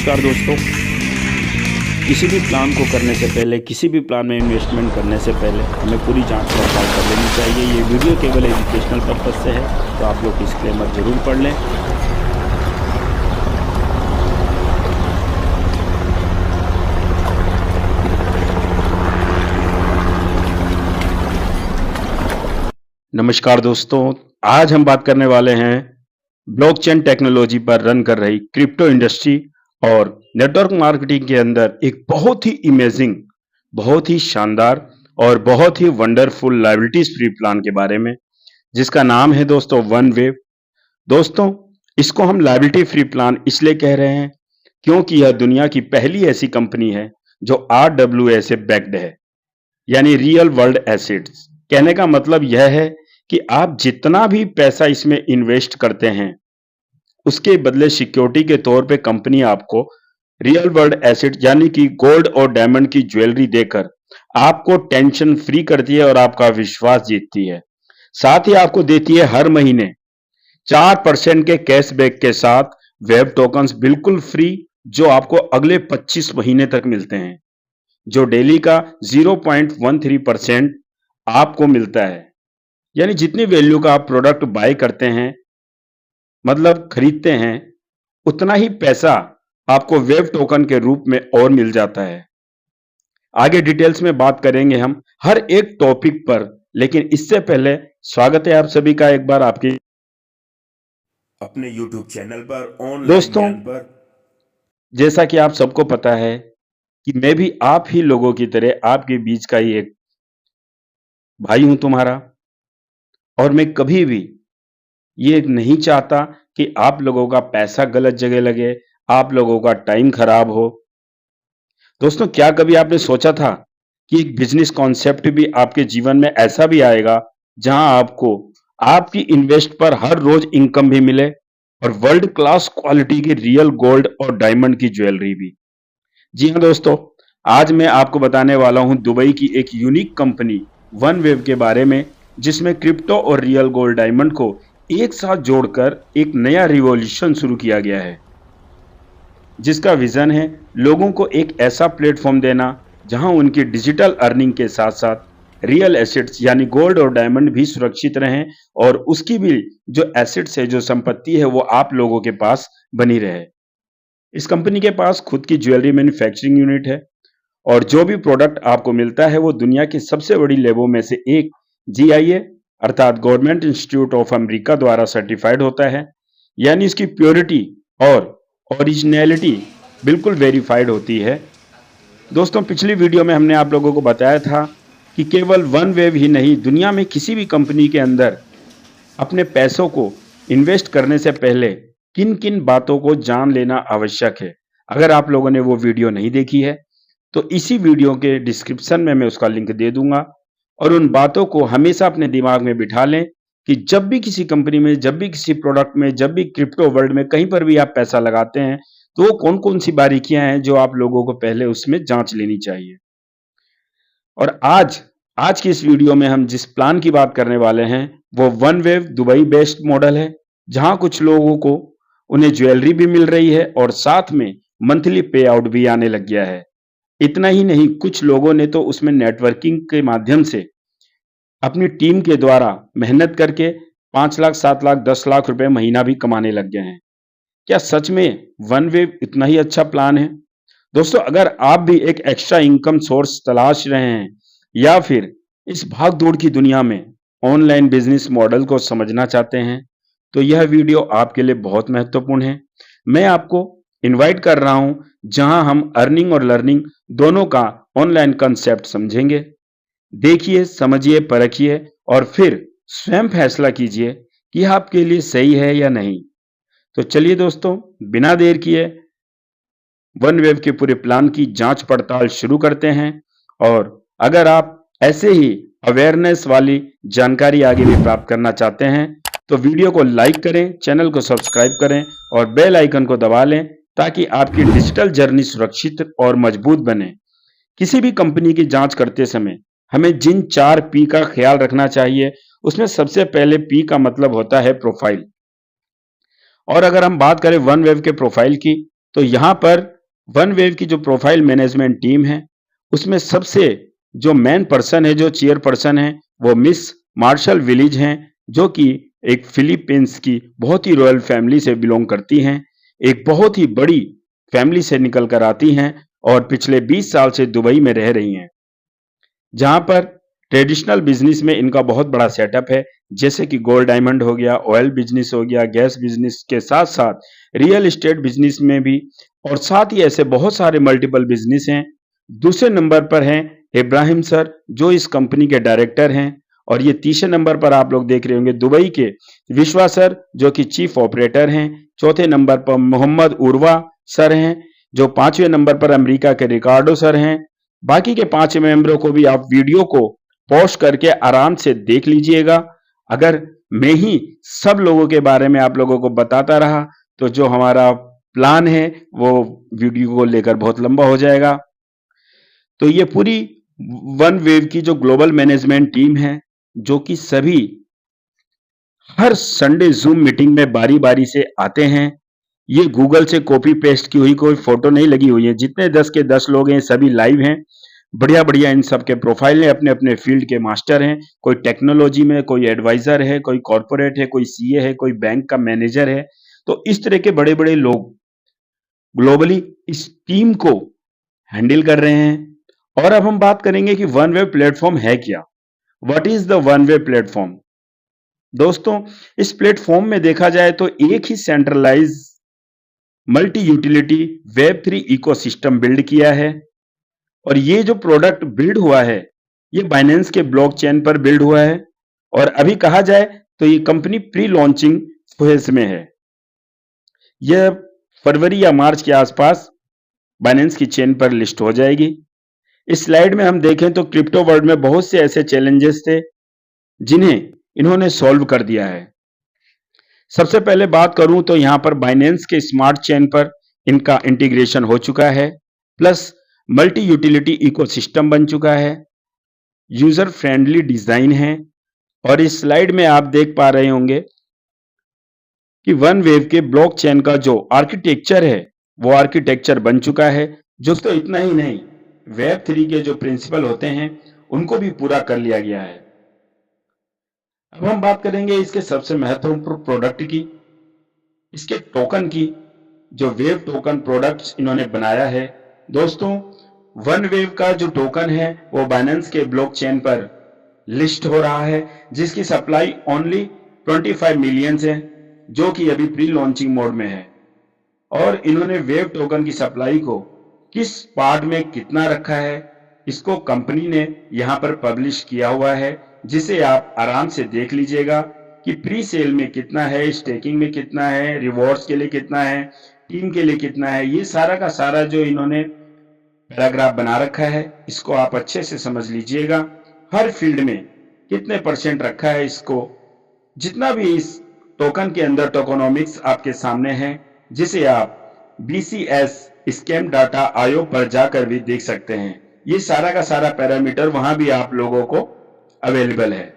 नमस्कार दोस्तों। किसी भी प्लान को करने से पहले, किसी भी प्लान में इन्वेस्टमेंट करने से पहले हमें पूरी जांच पड़ताल कर लेनी चाहिए। ये वीडियो केवल एजुकेशनल पर्पज से है, तो आप लोग डिस्क्लेमर जरूर पढ़ लें। नमस्कार दोस्तों, आज हम बात करने वाले हैं ब्लॉकचेन टेक्नोलॉजी पर रन कर रही क्रिप्टो इंडस्ट्री और नेटवर्क मार्केटिंग के अंदर एक बहुत ही इमेजिंग, बहुत ही शानदार और बहुत ही वंडरफुल लायबिलिटीज फ्री प्लान के बारे में, जिसका नाम है दोस्तों OneWave। दोस्तों, इसको हम लायबिलिटी फ्री प्लान इसलिए कह रहे हैं क्योंकि यह दुनिया की पहली ऐसी कंपनी है जो RWA से बैक्ड है, यानी रियल वर्ल्ड एसेट्स। कहने का मतलब यह है कि आप जितना भी पैसा इसमें इन्वेस्ट करते हैं, उसके बदले सिक्योरिटी के तौर पे कंपनी आपको रियल वर्ल्ड एसेट यानी कि गोल्ड और डायमंड की ज्वेलरी देकर आपको टेंशन फ्री करती है और आपका विश्वास जीतती है। साथ ही आपको देती है हर महीने 4% के कैशबैक के साथ वेब टोकन्स बिल्कुल फ्री, जो आपको अगले 25 महीने तक मिलते हैं, जो डेली का 0.13% आपको मिलता है। यानी जितनी वैल्यू का आप प्रोडक्ट बाय करते हैं, मतलब खरीदते हैं, उतना ही पैसा आपको वेब टोकन के रूप में और मिल जाता है। आगे डिटेल्स में बात करेंगे हम हर एक टॉपिक पर, लेकिन इससे पहले स्वागत है आप सभी का एक बार आपके अपने YouTube चैनल पर ऑनलाइन दोस्तों, ज्ञान पर। जैसा कि आप सबको पता है कि मैं भी आप ही लोगों की तरह आपके बीच का ही एक भाई हूं तुम्हारा, और मैं कभी भी ये नहीं चाहता कि आप लोगों का पैसा गलत जगह लगे, आप लोगों का टाइम खराब हो। दोस्तों, क्या कभी आपने सोचा था कि एक बिजनेस कॉन्सेप्ट भी आपके जीवन में ऐसा भी आएगा जहां आपको आपकी इन्वेस्ट पर हर रोज इनकम भी मिले और वर्ल्ड क्लास क्वालिटी की रियल गोल्ड और डायमंड की ज्वेलरी भी? जी हाँ दोस्तों, आज मैं आपको बताने वाला हूं दुबई की एक यूनिक कंपनी OneWave के बारे में, जिसमें क्रिप्टो और रियल गोल्ड डायमंड को एक साथ जोड़कर एक नया रिवॉल्यूशन शुरू किया गया है, जिसका विजन है लोगों को एक ऐसा प्लेटफॉर्म देना जहां उनकी डिजिटल अर्निंग के साथ साथ रियल एसेट्स यानी गोल्ड और डायमंड भी सुरक्षित रहें और उसकी भी जो एसेट्स है, जो संपत्ति है, वो आप लोगों के पास बनी रहे। इस कंपनी के पास खुद की ज्वेलरी मैन्युफैक्चरिंग यूनिट है और जो भी प्रोडक्ट आपको मिलता है वो दुनिया की सबसे बड़ी लैबों में से एक GIA अर्थात गवर्नमेंट इंस्टीट्यूट ऑफ अमेरिका द्वारा सर्टिफाइड होता है। यानी इसकी प्योरिटी और ओरिजिनलिटी बिल्कुल वेरीफाइड होती है। दोस्तों, पिछली वीडियो में हमने आप लोगों को बताया था कि केवल OneWave ही नहीं, दुनिया में किसी भी कंपनी के अंदर अपने पैसों को इन्वेस्ट करने से पहले किन किन बातों को जान लेना आवश्यक है। अगर आप लोगों ने वो वीडियो नहीं देखी है तो इसी वीडियो के डिस्क्रिप्शन में मैं उसका लिंक दे दूंगा, और उन बातों को हमेशा अपने दिमाग में बिठा लें कि जब भी किसी कंपनी में, जब भी किसी प्रोडक्ट में, जब भी क्रिप्टो वर्ल्ड में कहीं पर भी आप पैसा लगाते हैं, तो वो कौन कौन सी बारीकियां हैं जो आप लोगों को पहले उसमें जांच लेनी चाहिए। और आज की इस वीडियो में हम जिस प्लान की बात करने वाले हैं वो OneWave दुबई बेस्ड मॉडल है, जहां कुछ लोगों को उन्हें ज्वेलरी भी मिल रही है और साथ में मंथली पे आउट भी आने लग गया है। इतना ही नहीं, कुछ लोगों ने तो उसमें नेटवर्किंग के माध्यम से अपनी टीम के द्वारा मेहनत करके 5 लाख, 7 लाख, 10 लाख रुपए महीना भी कमाने लग गए हैं। क्या सच में OneWave इतना ही अच्छा प्लान है? दोस्तों, अगर आप भी एक एक्स्ट्रा इनकम सोर्स तलाश रहे हैं या फिर इस भाग दौड़ की दुनिया में ऑनलाइन बिजनेस मॉडल को समझना चाहते हैं, तो यह वीडियो आपके लिए बहुत महत्वपूर्ण है। मैं आपको इनवाइट कर रहा हूं जहां हम अर्निंग और लर्निंग दोनों का ऑनलाइन कंसेप्ट समझेंगे। देखिए, समझिए, परखिए और फिर स्वयं फैसला कीजिए कि यह आपके लिए सही है या नहीं। तो चलिए दोस्तों, बिना देर किए OneWave के पूरे प्लान की जांच पड़ताल शुरू करते हैं। और अगर आप ऐसे ही अवेयरनेस वाली जानकारी आगे भी प्राप्त करना चाहते हैं तो वीडियो को लाइक करें, चैनल को सब्सक्राइब करें और बेल आइकन को दबा लें, ताकि आपकी डिजिटल जर्नी सुरक्षित और मजबूत बने। किसी भी कंपनी की जांच करते समय हमें जिन 4 P का ख्याल रखना चाहिए, उसमें सबसे पहले P का मतलब होता है प्रोफाइल। और अगर हम बात करें OneWave के प्रोफाइल की, तो यहाँ पर वन वेव की जो प्रोफाइल मैनेजमेंट टीम है, उसमें सबसे जो मेन पर्सन है, जो चेयर पर्सन है, वो मिस मार्शल विलीज हैं, जो कि एक फिलीपींस की बहुत ही रॉयल फैमिली से बिलोंग करती हैं। एक बहुत ही बड़ी फैमिली से निकल कर आती हैं और पिछले 20 साल से दुबई में रह रही हैं, जहाँ पर ट्रेडिशनल बिजनेस में इनका बहुत बड़ा सेटअप है, जैसे कि गोल्ड डायमंड हो गया, ऑयल बिजनेस हो गया, गैस बिजनेस के साथ-साथ रियल एस्टेट बिजनेस में भी, और साथ ही ऐसे बहुत सारे मल्टीपल बिजनेस हैं। दूसरे नंबर पर हैं इब्राहिम सर, जो इस कंपनी के डायरेक्टर हैं, और ये तीसरे नंबर पर आप लोग देख रहे होंगे दुबई के विश्वा सर, जो कि चीफ ऑपरेटर हैं। चौथे नंबर पर मोहम्मद उर्वा सर हैं, जो 5वें नंबर पर अमेरिका के रिकार्डो सर हैं। बाकी के 5 मेंबरों को भी आप वीडियो को पॉज़ करके आराम से देख लीजिएगा। अगर मैं ही सब लोगों के बारे में आप लोगों को बताता रहा, तो जो हमारा प्लान है, वो वीडियो को लेकर बहुत लंबा हो जाएगा। तो ये पूरी वन वेव की जो ग्लोबल मैनेजमेंट टीम है, जो कि सभी हर संडे ज़ूम मीटिंग में बारी-बारी से आते हैं। ये गूगल से कॉपी पेस्ट की हुई कोई फ़ोटो नहीं लगी हुई है। जितने 10 के 10 लोग हैं, सभी लाइव हैं। बढ़िया-बढ़िया इन सब के प्रोफ़ाइल हैं, अपने-अपने फ़ील्ड के मास्टर हैं। कोई टेक्नोलॉजी में, कोई एडवाइज़र है, कोई कॉर्पोरेट है, कोई सीए है, कोई बैंक का मैनेजर है। तो इस तरह के बड़े-बड़े लोग ग्लोबली इस टीम को हैंडल कर रहे हैं। और अब हम बात करेंगे कि वन वेब प्लेटफ़ॉर्म है क्या? What is the one web platform? दोस्तों, इस प्लेटफ़ॉर्म में देखा जाए तो एक ही centralise multi utility web 3 ecosystem build किया है, और ये जो प्रोडक्ट बिल्ड हुआ है, ये बाइनेंस के ब्लॉकचेन पर बिल्ड हुआ है, और अभी कहा जाए तो ये कंपनी प्री लॉन्चिंग फेज में है। यह फरवरी या मार्च के आसपास बाइनेंस की चेन पर लिस्ट हो जाएगी। इस स्लाइड में हम देखें तो क्रिप्टो वर्ल्ड में बहुत से ऐसे चैलेंजेस थे, जिन्हें इन्होंने सॉल्व कर दिया है। सबसे पहले बात करूं तो यहां पर बाइनेंस के स्मार्ट चेन पर इनका इंटीग्रेशन हो चुका है, प्लस मल्टी यूटिलिटी इकोसिस्टम बन चुका है, यूजर फ्रेंडली डिजाइन है, और इस स्लाइड में आप देख पा रहे होंगे कि वन वेव के ब्लॉकचेन का जो आर्किटेक्चर है, वो आर्किटेक्चर बन चुका है। जो तो इतना ही नहीं, वेब 3 के जो प्रिंसिपल होते हैं, उनको भी पूरा कर लिया गया है। अब हम बात करेंगे इसके सबसे महत्वपूर्ण प्रोडक्ट की, इसके टोकन की, जो वेव टोकन प्रोडक्ट्स इन्होंने बनाया है। दोस्तों, वन वेव का जो टोकन है, वो बाइनेंस के ब्लॉकचेन पर लिस्ट हो रहा है, जिसकी सप्लाई ओनली 25 मिलियन है, जो कि अभी प्री लॉन्चिंग मोड में है। और इन्होंने वेव टोकन की सप्लाई को किस पार्ट में कितना रखा है, इसको कंपनी ने यहां पर पब्लिश किया हुआ है, जिसे आप आराम से देख लीजिएगा कि प्री सेल में कितना है, स्टेकिंग में कितना है, रिवॉर्ड्स के लिए कितना है, टीम के लिए कितना है। ये सारा का सारा जो इन्होंने पैराग्राफ बना रखा है, इसको आप अच्छे से समझ लीजिएगा। हर फील्ड में कितने परसेंट रखा है, इसको जितना भी इस टोकन के अंदर टोकोनॉमिक्स आपके सामने है, जिसे आप BCS स्कैम डाटा आयोग पर जाकर भी देख सकते हैं। ये सारा का सारा पैरामीटर वहां भी आप लोगों को अवेलेबल है।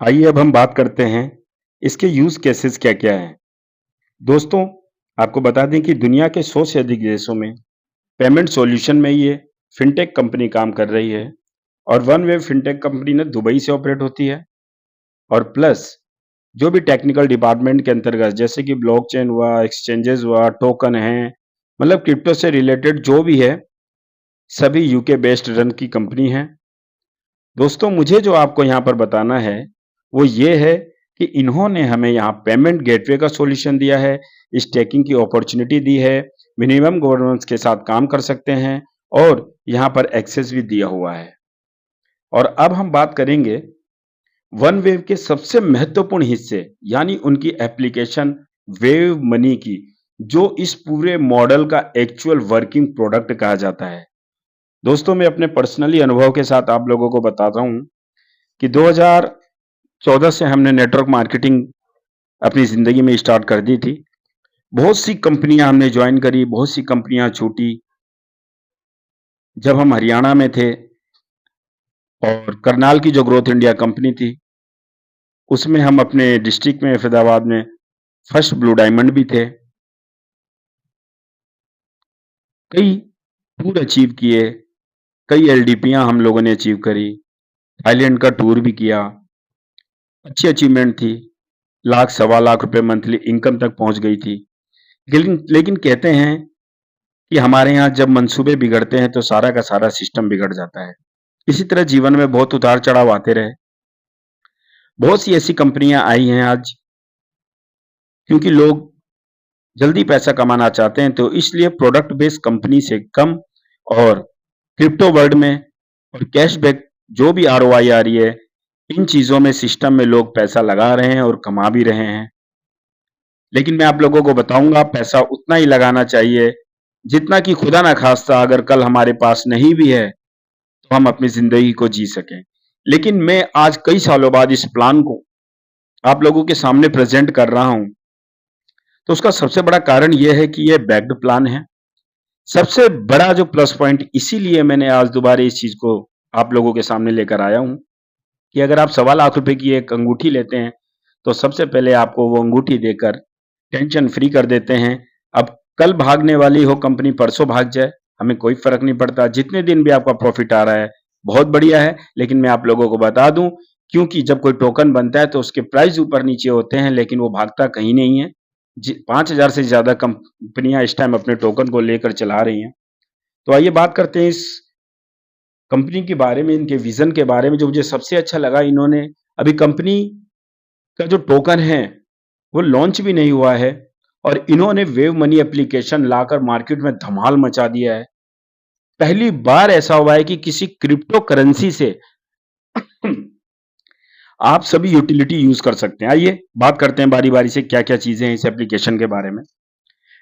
आइए अब हम बात करते हैं इसके यूज केसेस क्या क्या हैं। दोस्तों, आपको बता दें कि दुनिया के 100 से अधिक देशों में पेमेंट सॉल्यूशन में ये फिनटेक कंपनी काम कर रही है, और वन वेव फिनटेक कंपनी ने दुबई से ऑपरेट होती है। और प्लस जो भी टेक्निकल डिपार्टमेंट के अंतर्गत, जैसे कि ब्लॉकचेन हुआ, एक्सचेंजेस हुआ, टोकन है, मतलब क्रिप्टो से रिलेटेड जो भी है, सभी यूके बेस्ड रन की कंपनी है। दोस्तों, मुझे जो आपको यहाँ पर बताना है, वो ये है कि इन्होंने हमें यहाँ पेमेंट गेटवे का सॉल्यूशन दिया है, स्टेकिंग की अपॉर्चुनिटी दी है, मिनिमम गवर्नेंस के साथ काम कर सकते हैं, और यहाँ पर एक्सेस भी दिया हुआ है। और अब हम बात करेंगे वन वेव के सबसे महत्वपूर्ण हिस्से, यानी उनकी एप्लीकेशन वेव मनी की, जो इस पूरे मॉडल का एक्चुअल वर्किंग प्रोडक्ट कहा जाता है। दोस्तों, मैं अपने पर्सनली अनुभव के साथ आप लोगों को बताता हूं कि 2014 से हमने नेटवर्क मार्केटिंग अपनी जिंदगी में स्टार्ट कर दी थी। बहुत सी कंपनियां हमने ज्वाइन करी, बहुत सी कंपनियां छूटी। जब हम हरियाणा में थे, और करनाल की जो ग्रोथ इंडिया कंपनी थी, उसमें हम अपने डिस्ट्रिक्ट में फरीदाबाद में फर्स्ट ब्लू डायमंड भी थे। कई टूर अचीव किए, कई एलडीपियां हम लोगों ने अचीव करी, थाईलैंड का टूर भी किया। अच्छी अचीवमेंट थी। लाख सवा लाख रुपए मंथली इनकम तक पहुंच गई थी। लेकिन लेकिन कहते हैं कि हमारे यहाँ जब मंसूबे बिगड़ते हैं तो सारा का सारा सिस्टम बिगड़ जाता है। इसी तरह जीवन में बहुत उतार चढ़ाव आते रहे। बहुत सी ऐसी कंपनियां आई हैं आज, क्योंकि लोग जल्दी पैसा कमाना चाहते हैं, तो इसलिए प्रोडक्ट बेस्ड कंपनी से कम और क्रिप्टो वर्ल्ड में और कैशबैक जो भी आरओआई आ रही है, इन चीजों में सिस्टम में लोग पैसा लगा रहे हैं और कमा भी रहे हैं। लेकिन मैं आप लोगों को बताऊंगा, पैसा उतना ही लगाना चाहिए जितना कि खुदा ना खास्ता अगर कल हमारे पास नहीं भी है तो हम अपनी जिंदगी को जी सकें। लेकिन मैं आज कई सालों बाद इस प्लान को आप लोगों के सामने प्रेजेंट कर रहा हूं, तो उसका सबसे बड़ा कारण यह है कि यह बैक्ड प्लान है। सबसे बड़ा जो प्लस पॉइंट, इसीलिए मैंने आज दोबारा इस चीज को आप लोगों के सामने लेकर आया हूं कि अगर आप सवा लाख रुपए की एक अंगूठी लेते हैं तो सबसे पहले आपको वो अंगूठी देकर टेंशन फ्री कर देते हैं। अब कल भागने वाली हो कंपनी, परसों भाग जाए, हमें कोई फर्क नहीं पड़ता। जितने दिन भी आपका प्रॉफिट आ रहा है बहुत बढ़िया है। लेकिन मैं आप लोगों को बता दूं, क्योंकि जब कोई टोकन बनता है तो उसके प्राइस ऊपर नीचे होते हैं, लेकिन वो भागता कहीं नहीं है। 5,000 से ज्यादा कंपनियां इस टाइम अपने टोकन को लेकर चला रही हैं। तो आइए बात करते हैं इस कंपनी के बारे में, इनके विजन के बारे में। जो मुझे सबसे अच्छा लगा, इन्होंने अभी कंपनी का जो टोकन है वो लॉन्च भी नहीं हुआ है और इन्होंने वेव मनी एप्लीकेशन लाकर मार्केट में धमाल मचा दिया है। पहली बार ऐसा हुआ है कि किसी क्रिप्टो करेंसी से आप सभी यूटिलिटी यूज कर सकते हैं। आइए बात करते हैं बारी बारी से क्या क्या चीजें हैं इस एप्लीकेशन के बारे में।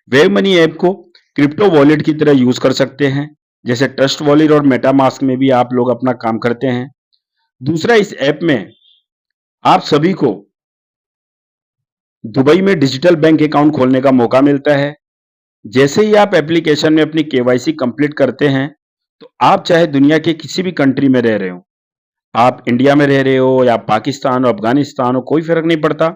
वेव मनी ऐप को क्रिप्टो वॉलेट की तरह यूज कर सकते हैं, जैसे ट्रस्ट वॉलेट और मेटामास्क में भी आप लोग अपना काम करते हैं। दूसरा, इस ऐप में आप सभी को दुबई में डिजिटल बैंक अकाउंट खोलने का मौका मिलता है। जैसे ही आप एप्लीकेशन में अपनी केवाईसी कंप्लीट करते हैं, तो आप चाहे दुनिया के किसी भी कंट्री में रह रहे हो, आप इंडिया में रह रहे हो या पाकिस्तान और अफगानिस्तान हो, कोई फर्क नहीं पड़ता।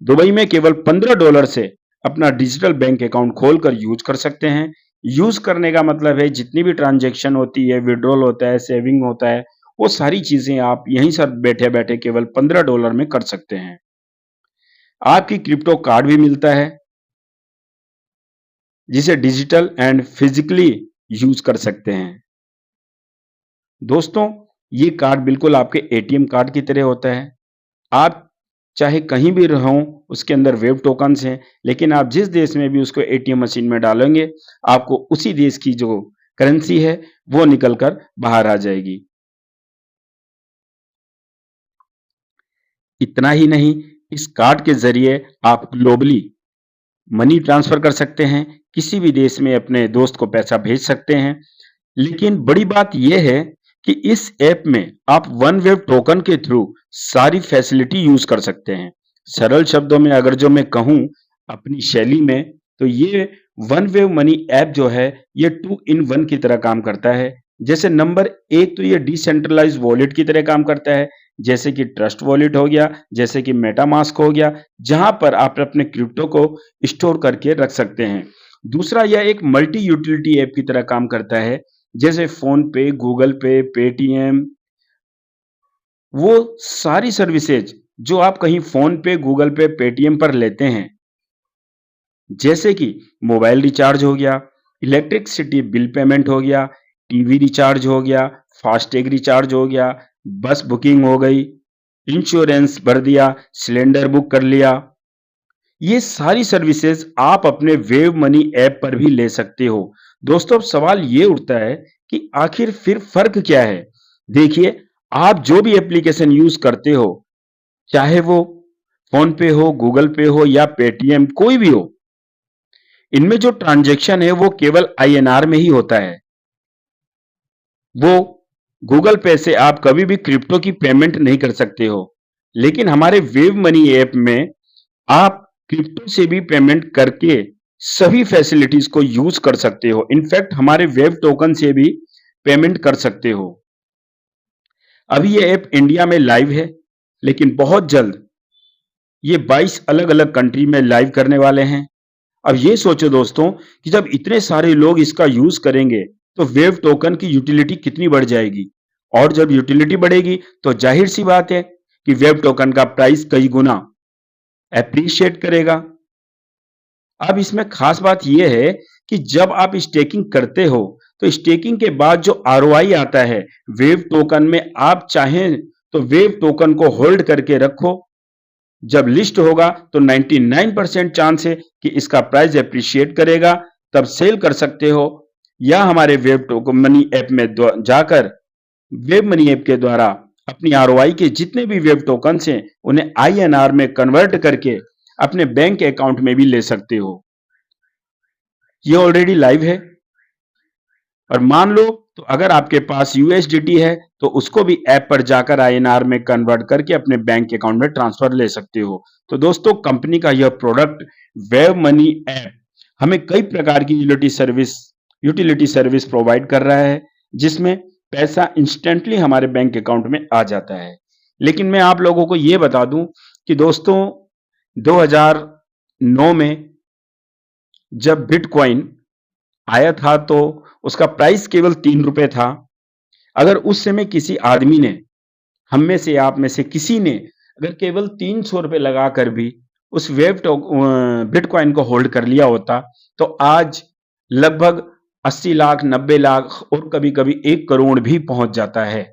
दुबई में केवल $15 से अपना डिजिटल बैंक अकाउंट खोलकर यूज कर सकते हैं। यूज करने का मतलब है जितनी भी ट्रांजैक्शन होती है, विड्रॉल होता है, सेविंग होता है, वो सारी चीजें आप यहीं से बैठे बैठे केवल $15 में कर सकते हैं। आपकी क्रिप्टो कार्ड भी मिलता है, जिसे डिजिटल एंड फिजिकली यूज कर सकते हैं। दोस्तों, ये कार्ड बिल्कुल आपके एटीएम कार्ड की तरह होता है। आप चाहे कहीं भी रहो, उसके अंदर वेब टोकन्स हैं, लेकिन आप जिस देश में भी उसको एटीएम मशीन में डालेंगे, आपको उसी देश की जो करेंसी है वो निकलकर बाहर आ जाएगी। इतना ही नहीं, इस कार्ड के जरिए आप ग्लोबली मनी ट्रांसफर कर सकते हैं, किसी भी देश में अपने दोस्त को पैसा भेज सकते हैं। लेकिन बड़ी बात यह है कि इस ऐप में आप वन वेव टोकन के थ्रू सारी फैसिलिटी यूज कर सकते हैं। सरल शब्दों में अगर जो मैं कहूं अपनी शैली में, तो ये वन वेव मनी ऐप जो है ये 2 in 1 की तरह काम करता है। जैसे नंबर एक, तो ये डिसेंट्रलाइज वॉलेट की तरह काम करता है, जैसे कि ट्रस्ट वॉलेट हो गया, जैसे कि मेटामास्क हो गया, जहां पर आप अपने क्रिप्टो को स्टोर करके रख सकते हैं। दूसरा, यह एक मल्टी यूटिलिटी ऐप की तरह काम करता है, जैसे फोन पे, गूगल पे, पेटीएम, वो सारी सर्विसेज जो आप कहीं फोन पे, गूगल पे, पेटीएम पर लेते हैं, जैसे कि मोबाइल रिचार्ज हो गया, इलेक्ट्रिसिटी बिल पेमेंट हो गया, टीवी रिचार्ज हो गया, फास्टैग रिचार्ज हो गया, बस बुकिंग हो गई, इंश्योरेंस भर दिया, सिलेंडर बुक कर लिया, ये सारी सर्विसेज आप अपने वेव मनी ऐप पर भी ले सकते हो। दोस्तों, अब सवाल ये उठता है कि आखिर फिर फर्क क्या है? देखिए, आप जो भी एप्लीकेशन यूज करते हो, चाहे वो फोन पे हो, गूगल पे हो या पेटीएम, कोई भी हो, इनमें जो ट्रांजैक्शन है वो केवल आईएनआर में ही होता है। वो गूगल पे से आप कभी भी क्रिप्टो की पेमेंट नहीं कर सकते हो। लेकिन हमारे वेव मनी ऐप में आप क्रिप्टो से भी पेमेंट करके सभी फैसिलिटीज को यूज कर सकते हो। इनफैक्ट हमारे वेब टोकन से भी पेमेंट कर सकते हो। अभी ये ऐप इंडिया में लाइव है, लेकिन बहुत जल्द ये 22 अलग अलग कंट्री में लाइव करने वाले हैं। अब ये सोचो दोस्तों कि जब इतने सारे लोग इसका यूज करेंगे तो वेव टोकन की यूटिलिटी कितनी बढ़ जाएगी, और जब यूटिलिटी बढ़ेगी तो जाहिर सी बात है कि वेव टोकन का प्राइस कई गुना एप्रिशिएट करेगा। अब इसमें खास बात यह है कि जब आप स्टेकिंग करते हो तो स्टेकिंग के बाद जो आरओआई आता है वेव टोकन में, आप चाहें तो वेव टोकन को होल्ड करके रखो। जब लिस्ट होगा तो 99% चांस है कि इसका प्राइस एप्रिशिएट करेगा, तब सेल कर सकते हो, या हमारे वेव टोकन मनी ऐप में जाकर वेब मनी ऐप के द्वारा अपनी आरओआई के जितने भी वेब टोकन्स हैं उन्हें आईएनआर में कन्वर्ट करके अपने बैंक अकाउंट में भी ले सकते हो। ये ऑलरेडी लाइव है। और मान लो तो अगर आपके पास यूएसडीटी है तो उसको भी ऐप पर जाकर आईएनआर में कन्वर्ट करके अपने बैंक अकाउंट में ट्रांसफर ले सकते हो। तो दोस्तों, कंपनी का यह प्रोडक्ट वेब मनी ऐप हमें कई प्रकार की यूटिलिटी सर्विस प्रोवाइड कर रहा है, जिसमें पैसा इंस्टेंटली हमारे बैंक अकाउंट में आ जाता है। लेकिन मैं आप लोगों को यह बता दूं कि दोस्तों, 2009 में जब बिटकॉइन आया था तो उसका प्राइस केवल 3 रुपए था। अगर उस समय किसी आदमी ने, हम में से, आप में से किसी ने अगर केवल 300 रुपए लगाकर भी उस बिटकॉइन को होल्ड कर लिया होता तो आज लगभग 80 लाख, 90 लाख और कभी कभी 1 करोड़ भी पहुंच जाता है।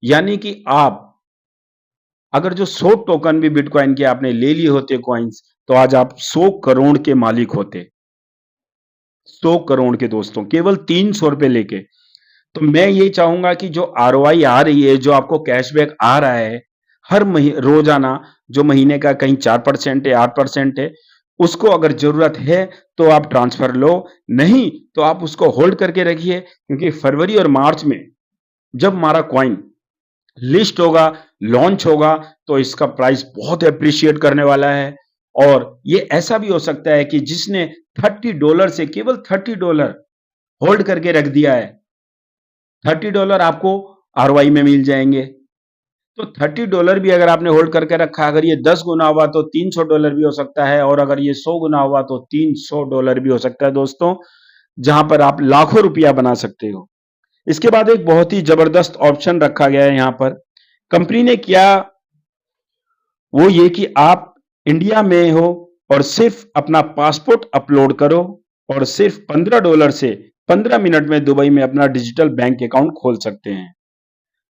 यानी कि आप अगर जो 100 टोकन भी बिटकॉइन के आपने ले लिए होते कॉइन्स, तो आज आप 100 करोड़ के मालिक होते। 100 करोड़ के दोस्तों, केवल 300 रुपए लेके। तो मैं ये चाहूंगा कि जो आरओआई आ रही है, जो आपको कैशबैक आ रहा है हर रोजाना, जो महीने का कहीं 4% है, 8% है, उसको अगर जरूरत है तो आप ट्रांसफर लो, नहीं तो आप उसको होल्ड करके रखिए, क्योंकि फरवरी और मार्च में जब हमारा कॉइन लिस्ट होगा, लॉन्च होगा, तो इसका प्राइस बहुत एप्रिशिएट करने वाला है। और ये ऐसा भी हो सकता है कि जिसने $30 से केवल $30 होल्ड करके रख दिया है, $30 आपको आरओआई में मिल जाएंगे। तो $30 भी अगर आपने होल्ड करके रखा, अगर ये 10 गुना हुआ तो $300 भी हो सकता है, और अगर ये 100 गुना हुआ तो $300 भी हो सकता है दोस्तों, जहां पर आप लाखों रुपया बना सकते हो। इसके बाद एक बहुत ही जबरदस्त ऑप्शन रखा गया है यहां पर। कंपनी ने किया वो ये कि आप इंडिया में हो और सिर्फ अपना पासपोर्ट अपलोड करो और सिर्फ $15 से 15 मिनट में दुबई में अपना डिजिटल बैंक अकाउंट खोल सकते हैं।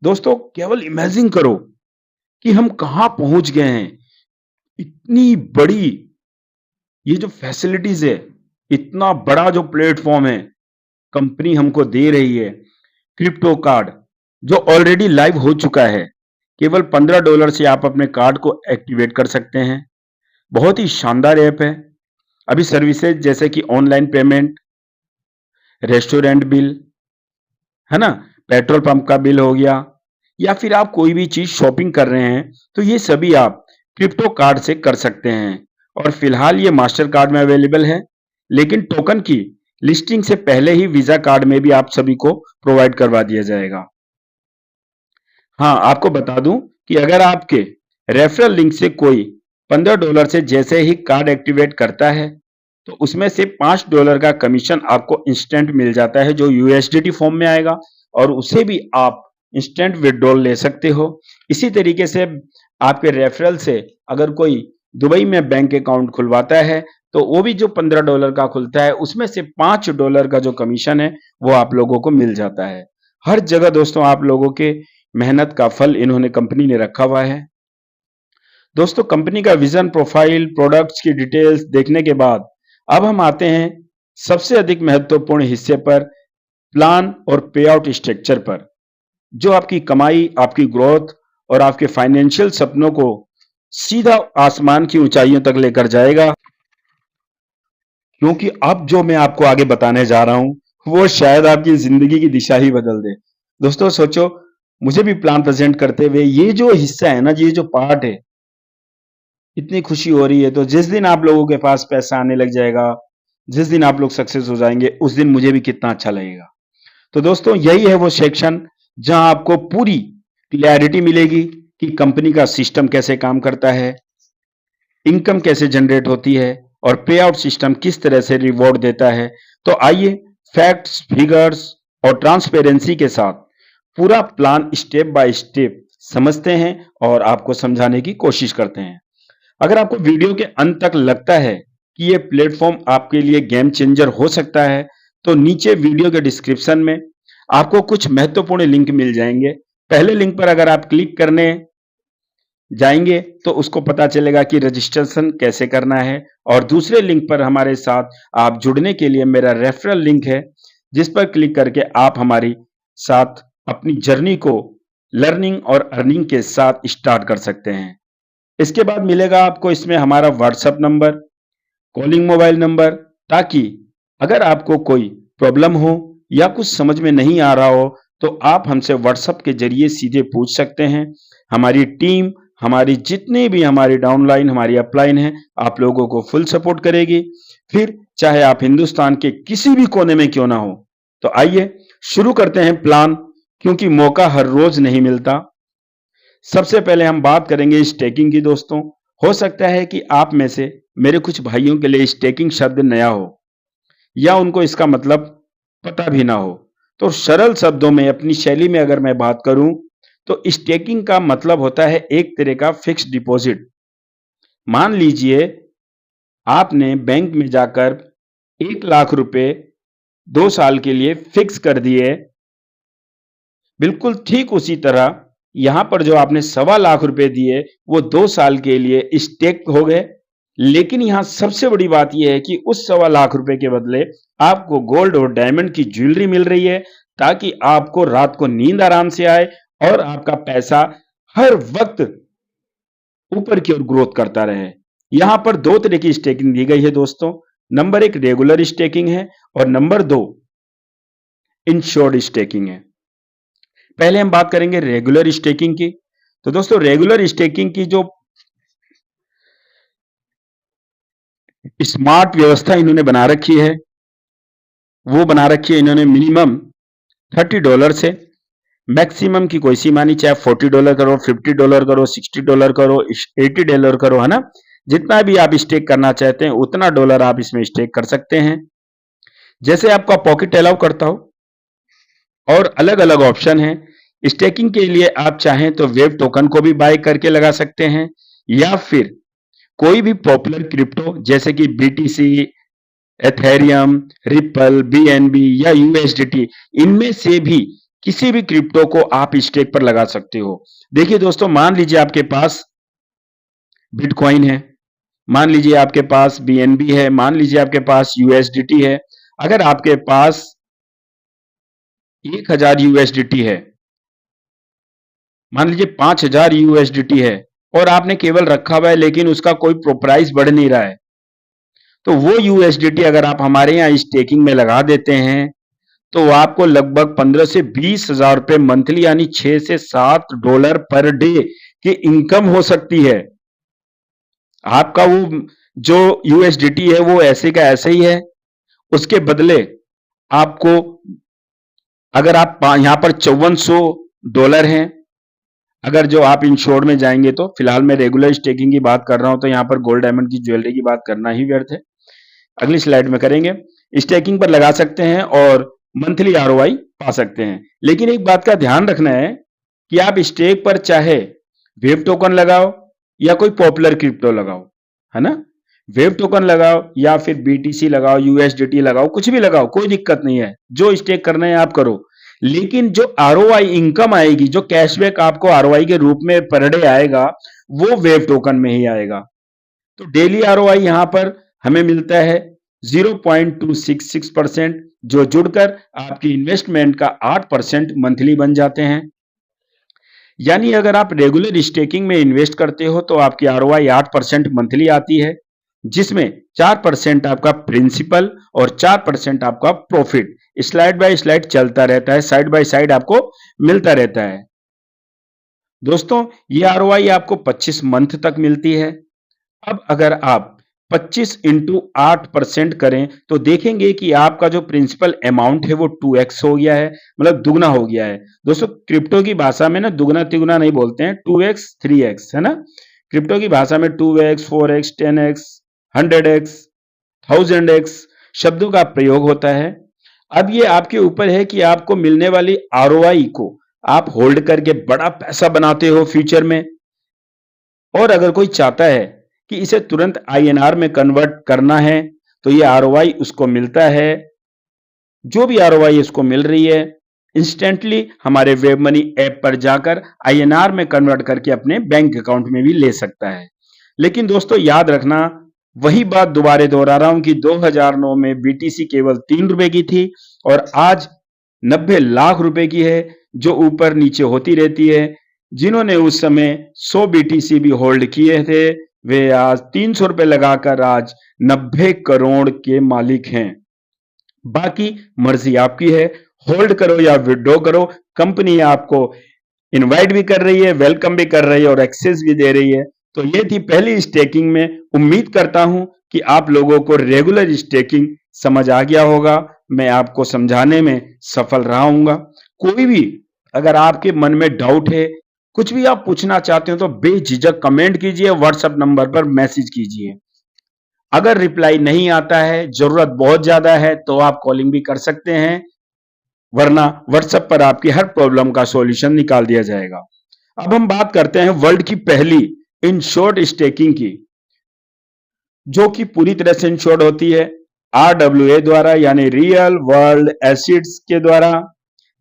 दोस्तों, केवल इमेजिन करो कि हम कहां पहुंच गए हैं। इतनी बड़ी ये जो फैसिलिटीज है, इतना बड़ा जो प्लेटफॉर्म है कंपनी हमको दे रही है, क्रिप्टो कार्ड जो ऑलरेडी लाइव हो चुका है, केवल $15 से आप अपने कार्ड को एक्टिवेट कर सकते हैं। बहुत ही शानदार ऐप है। अभी सर्विसेज जैसे कि ऑनलाइन पेमेंट, रेस्टोरेंट बिल, है ना, पेट्रोल पंप का बिल हो गया, या फिर आप कोई भी चीज शॉपिंग कर रहे हैं, तो ये सभी आप क्रिप्टो कार्ड से कर सकते हैं। और फिलहाल ये मास्टर कार्ड में अवेलेबल है, लेकिन टोकन की लिस्टिंग से पहले ही वीजा कार्ड में भी आप सभी को प्रोवाइड करवा दिया जाएगा। हाँ, आपको बता दूं कि अगर आपके रेफरल लिंक से कोई $15 से जैसे ही कार्ड एक्टिवेट करता है तो उसमें से $5 का कमीशन आपको इंस्टेंट मिल जाता है, जो यूएसडीटी फॉर्म में आएगा, और उसे भी आप इंस्टेंट विड्रॉल ले सकते हो। इसी तरीके से आपके रेफरल से अगर कोई दुबई में बैंक अकाउंट खुलवाता है तो वो भी जो $15 का खुलता है, उसमें से $5 का जो कमीशन है वो आप लोगों को मिल जाता है। हर जगह दोस्तों आप लोगों के मेहनत का फल इन्होंने, कंपनी ने रखा हुआ है। दोस्तों, कंपनी का विजन, प्रोफाइल, प्रोडक्ट्स की डिटेल्स देखने के बाद अब हम आते हैं सबसे अधिक महत्वपूर्ण हिस्से पर, प्लान और पे आउट स्ट्रक्चर पर, जो आपकी कमाई, आपकी ग्रोथ और आपके फाइनेंशियल सपनों को सीधा आसमान की ऊंचाइयों तक लेकर जाएगा। क्योंकि अब जो मैं आपको आगे बताने जा रहा हूं वो शायद आपकी जिंदगी की दिशा ही बदल दे। दोस्तों सोचो, मुझे भी प्लान प्रेजेंट करते हुए ये जो हिस्सा है ना, ये जो पार्ट है, इतनी खुशी हो रही है। तो जिस दिन आप लोगों के पास पैसा आने लग जाएगा, जिस दिन आप लोग सक्सेस हो जाएंगे, उस दिन मुझे भी कितना अच्छा लगेगा। तो दोस्तों, यही है वो सेक्शन जहां आपको पूरी क्लैरिटी मिलेगी कि कंपनी का सिस्टम कैसे काम करता है, इनकम कैसे जनरेट होती है, और पे आउट सिस्टम किस तरह से रिवॉर्ड देता है। तो आइए फैक्ट्स, फिगर्स और ट्रांसपेरेंसी के साथ पूरा प्लान स्टेप बाय स्टेप समझते हैं और आपको समझाने की कोशिश करते हैं। अगर आपको वीडियो के अंत तक लगता है कि ये प्लेटफॉर्म आपके लिए गेम चेंजर हो सकता है, तो नीचे वीडियो के डिस्क्रिप्शन में आपको कुछ महत्वपूर्ण लिंक मिल जाएंगे। पहले लिंक पर अगर आप क्लिक करने जाएंगे तो उसको पता चलेगा कि रजिस्ट्रेशन कैसे करना है, और दूसरे लिंक पर हमारे साथ आप जुड़ने के लिए मेरा रेफरल लिंक है, जिस पर क्लिक करके आप हमारी साथ अपनी जर्नी को लर्निंग और अर्निंग के साथ स्टार्ट कर सकते हैं। इसके बाद मिलेगा आपको इसमें हमारा WhatsApp number, calling mobile number, ताकि अगर आपको कोई प्रॉब्लम हो या कुछ समझ में नहीं आ रहा हो तो आप हमसे व्हाट्सएप के जरिए सीधे पूछ सकते हैं। हमारी टीम, हमारी जितनी भी हमारी डाउनलाइन, हमारी अपलाइन है, आप लोगों को फुल सपोर्ट करेगी, फिर चाहे आप हिंदुस्तान के किसी भी कोने में क्यों ना हो। तो आइए शुरू करते हैं प्लान, क्योंकि मौका हर रोज नहीं मिलता। सबसे पहले हम बात करेंगे स्टेकिंग की। दोस्तों, हो सकता है कि आप में से मेरे कुछ भाइयों के लिए स्टेकिंग शब्द नया हो या उनको इसका मतलब पता भी ना हो। तो सरल शब्दों में, अपनी शैली में अगर मैं बात करूं, तो स्टेकिंग का मतलब होता है एक तरह का फिक्स्ड डिपॉजिट। मान लीजिए आपने बैंक में जाकर 1 लाख रुपए 2 साल के लिए फिक्स कर दिए। बिल्कुल ठीक उसी तरह यहां पर जो आपने 1.25 लाख रुपए दिए वो 2 साल के लिए स्टेक हो गए। लेकिन यहां सबसे बड़ी बात यह है कि उस 1.25 लाख रुपए के बदले आपको गोल्ड और डायमंड की ज्वेलरी मिल रही है, ताकि आपको रात को नींद आराम से आए और आपका पैसा हर वक्त ऊपर की ओर ग्रोथ करता रहे। यहां पर 2 तरह की स्टेकिंग दी गई है दोस्तों। नंबर 1 रेगुलर स्टेकिंग है और नंबर 2 इंश्योर्ड स्टेकिंग है। पहले हम बात करेंगे रेगुलर स्टेकिंग की। तो दोस्तों, रेगुलर स्टेकिंग की जो स्मार्ट व्यवस्था इन्होंने बना रखी है, वो बना रखी है इन्होंने मिनिमम $30 से मैक्सिमम की कोई सीमा नहीं। चाहे $40 करो, $50 करो, $60 करो, $80 करो, है ना। जितना भी आप स्टेक करना चाहते हैं उतना डॉलर आप इसमें स्टेक कर सकते हैं, जैसे आपका पॉकेट अलाउ करता हो। और अलग अलग ऑप्शन है स्टेकिंग के लिए। आप चाहें तो वेब टोकन को भी बाय करके लगा सकते हैं, या फिर कोई भी पॉपुलर क्रिप्टो जैसे कि BTC, एथेरियम, रिपल, BNB या USDT, इनमें से भी किसी भी क्रिप्टो को आप स्टेक पर लगा सकते हो। देखिए दोस्तों, मान लीजिए आपके पास बिटकॉइन है, मान लीजिए आपके पास BNB है, मान लीजिए आपके पास USDT है। अगर आपके पास 1000 USDT है, मान लीजिए 5000 USDT है, और आपने केवल रखा हुआ है लेकिन उसका कोई प्राइस बढ़ नहीं रहा है, तो वो USDT अगर आप हमारे यहाँ स्टेकिंग में लगा देते हैं तो आपको लगभग 15 से 20 हजार रुपए मंथली, यानी $6 से $7 पर डे की इनकम हो सकती है। आपका वो जो USDT है वो ऐसे का ऐसे ही है। उसके बदले आपको, अगर आप यहां पर $5400 हैं, अगर जो आप इंश्योर्ड में जाएंगे, तो फिलहाल मैं रेगुलर स्टेकिंग की बात कर रहा हूं, तो यहां पर गोल्ड डायमंड की ज्वेलरी की बात करना ही व्यर्थ है, अगली स्लाइड में करेंगे। स्टेकिंग पर लगा सकते हैं और मंथली ROI पा सकते हैं। लेकिन एक बात का ध्यान रखना है कि आप स्टेक पर चाहे वेब टोकन लगाओ या कोई पॉपुलर क्रिप्टो लगाओ, है ना। वेब टोकन लगाओ या फिर BTC लगाओ, USDT लगाओ, कुछ भी लगाओ, कोई दिक्कत नहीं है। जो स्टेक करना है आप करो, लेकिन जो ROI इनकम आएगी, जो कैशबैक आपको ROI के रूप में पर डे आएगा, वो वेब टोकन में ही आएगा। तो डेली ROI यहां पर हमें मिलता है 0.266%, जो जुड़कर आपकी इन्वेस्टमेंट का 8% मंथली बन जाते हैं। यानी अगर आप रेगुलर स्टेकिंग में इन्वेस्ट करते हो तो आपकी ROI 8% मंथली आती है, जिसमें 4% आपका प्रिंसिपल और 4% आपका प्रॉफिट स्लाइड बाय स्लाइड चलता रहता है, साइड बाय साइड आपको मिलता रहता है। दोस्तों, ये ROI आपको 25 मंथ तक मिलती है। अब अगर आप 25 इंटू 8% करें तो देखेंगे कि आपका जो प्रिंसिपल अमाउंट है वो 2x हो गया है, मतलब दुगना हो गया है। दोस्तों, क्रिप्टो की भाषा में ना दुगना तिगुना नहीं बोलते हैं, 2x 3x, है ना। क्रिप्टो की भाषा में 2x 4x 10x 100x 1000x शब्दों का प्रयोग होता है। अब ये आपके ऊपर है कि आपको मिलने वाली आरओआई को आप होल्ड करके बड़ा पैसा बनाते हो फ्यूचर में, और अगर कोई चाहता है कि इसे तुरंत आईएनआर में कन्वर्ट करना है, तो ये आरओआई उसको मिलता है। जो भी आरओआई इसको मिल रही है, इंस्टेंटली हमारे वेब मनी ऐप पर जाकर आईएनआर में कन्वर्ट करके अपने बैंक अकाउंट में भी ले सकता है। लेकिन दोस्तों याद रखना, वही बात दोबारा दोहरा रहा हूं कि 2009 में बीटीसी केवल 3 रुपए की थी और आज 90 लाख रुपए की है, जो ऊपर नीचे होती रहती है। जिन्होंने उस समय 100 बीटीसी भी होल्ड किए थे, वे आज 300 रुपए लगाकर आज 90 करोड़ के मालिक हैं। बाकी मर्जी आपकी है, होल्ड करो या विड्रॉ करो। कंपनी आपको इनवाइट भी कर रही है, वेलकम भी कर रही है और एक्सेस भी दे रही है। तो ये थी पहली स्टेकिंग में। उम्मीद करता हूं कि आप लोगों को रेगुलर स्टेकिंग समझ आ गया होगा। मैं आपको समझाने में सफल रहा हूंगा। कोई भी अगर आपके मन में डाउट है, कुछ भी आप पूछना चाहते हो, तो बेझिझक कमेंट कीजिए, व्हाट्सएप नंबर पर मैसेज कीजिए। अगर रिप्लाई नहीं आता है, जरूरत बहुत ज्यादा है, तो आप कॉलिंग भी कर सकते हैं, वरना व्हाट्सएप पर आपकी हर प्रॉब्लम का सॉल्यूशन निकाल दिया जाएगा। अब हम बात करते हैं वर्ल्ड की पहली इंश्योर्ड स्टेकिंग की, जो कि पूरी तरह से इंश्योर्ड होती है आरडब्ल्यूए द्वारा, यानी रियल वर्ल्ड एसिड्स के द्वारा,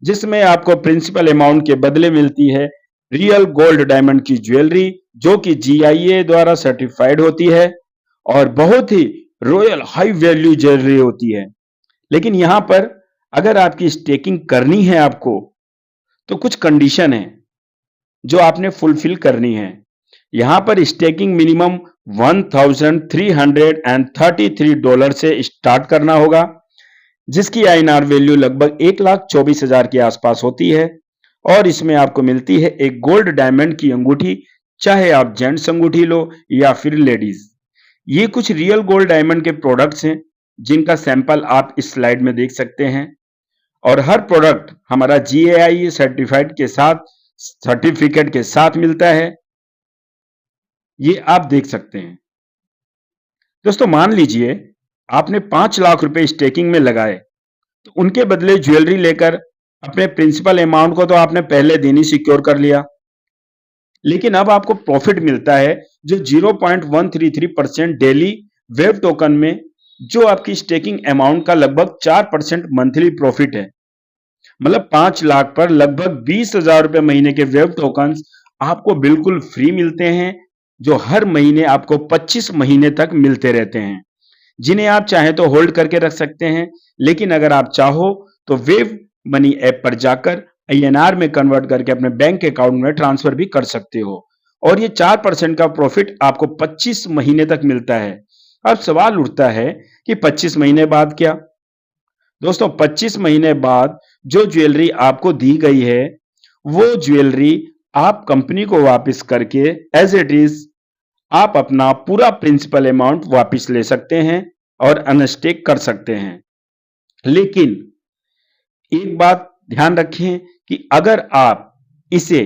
जिसमें आपको प्रिंसिपल अमाउंट के बदले मिलती है रियल गोल्ड डायमंड की ज्वेलरी, जो कि जीआईए द्वारा सर्टिफाइड होती है और बहुत ही रॉयल हाई वैल्यू ज्वेलरी होती है। लेकिन यहां पर अगर आपकी स्टेकिंग करनी है आपको, तो कुछ कंडीशन है जो आपने फुलफिल करनी है। यहां पर स्टेकिंग मिनिमम $1333 से स्टार्ट करना होगा, जिसकी आईएनआर वैल्यू लगभग 1,24,000 के आसपास होती है। और इसमें आपको मिलती है एक गोल्ड डायमंड की अंगूठी, चाहे आप जेंट्स अंगूठी लो या फिर लेडीज। ये कुछ रियल गोल्ड डायमंड के प्रोडक्ट्स हैं, जिनका सैंपल आप इस स्लाइड में देख सकते हैं। और हर प्रोडक्ट हमारा जीएआई सर्टिफाइड के साथ, सर्टिफिकेट के साथ मिलता है, ये आप देख सकते हैं। दोस्तों मान लीजिए आपने 5 लाख रुपए स्टेकिंग में लगाए, तो उनके बदले ज्वेलरी लेकर अपने प्रिंसिपल अमाउंट को तो आपने पहले दिन ही सिक्योर कर लिया, लेकिन अब आपको प्रॉफिट मिलता है जो 0.133% डेली वेब टोकन में, जो आपकी स्टेकिंग अमाउंट का लगभग 4% मंथली प्रॉफिट है। मतलब 5 लाख पर लगभग 20,000 रुपए महीने के वेब टोकन्स आपको बिल्कुल फ्री मिलते हैं, जो हर महीने आपको 25 महीने तक मिलते रहते हैं, जिन्हें आप चाहें तो होल्ड करके रख सकते हैं। लेकिन अगर आप चाहो तो वेब मनी ऐप पर जाकर आईएनआर में कन्वर्ट करके अपने बैंक अकाउंट में ट्रांसफर भी कर सकते हो, और ये 4% का प्रॉफिट आपको 25 महीने तक मिलता है। अब सवाल उठता है कि 25 महीने बाद क्या? दोस्तों 25 महीने बाद जो ज्वेलरी आपको दी गई है, वो ज्वेलरी आप कंपनी को वापस करके एज इट इज आप अपना पूरा प्रिंसिपल अमाउंट वापस ले सकते हैं और अनस्टेक कर सकते हैं। लेकिन एक बात ध्यान रखें कि अगर आप इसे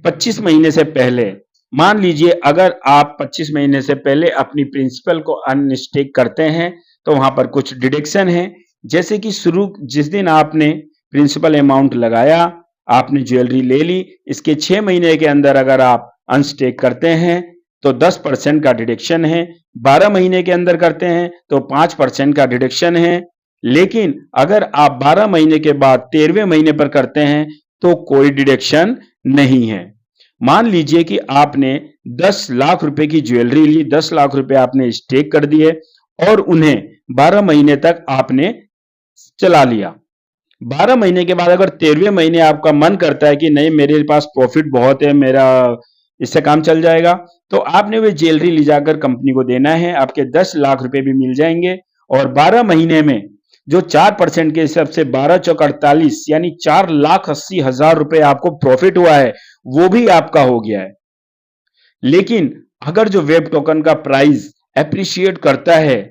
25 महीने से पहले, मान लीजिए अगर आप 25 महीने से पहले अपनी प्रिंसिपल को अनस्टेक करते हैं, तो वहां पर कुछ डिडक्शन है। जैसे कि शुरू जिस दिन आपने प्रिंसिपल अमाउंट लगाया, आपने ज्वेलरी ले ली, इसके 6 महीने के अंदर अगर आप अनस्टेक करते हैं तो 10% का डिडक्शन है। 12 महीने के अंदर करते हैं तो 5% का डिडक्शन है। लेकिन अगर आप 12 महीने के बाद 13वें महीने पर करते हैं तो कोई डिडक्शन नहीं है। मान लीजिए कि आपने 10 लाख रुपए की ज्वेलरी ली, 10 लाख रुपए आपने स्टेक कर दिए और उन्हें 12 महीने तक आपने चला लिया। 12 महीने के बाद अगर 13वें महीने आपका मन करता है कि नहीं, मेरे पास प्रॉफिट बहुत है, मेरा इससे काम चल जाएगा, तो आपने वो ज्वेलरी ले जाकर कंपनी को देना है। आपके 10 लाख रुपए भी मिल जाएंगे और 12 महीने में जो 4% के हिसाब से 12 चौक 48, यानी 4,80,000 रुपए आपको प्रॉफिट हुआ है, वो भी आपका हो गया है। लेकिन अगर जो वेब टोकन का प्राइस एप्रिशिएट करता है,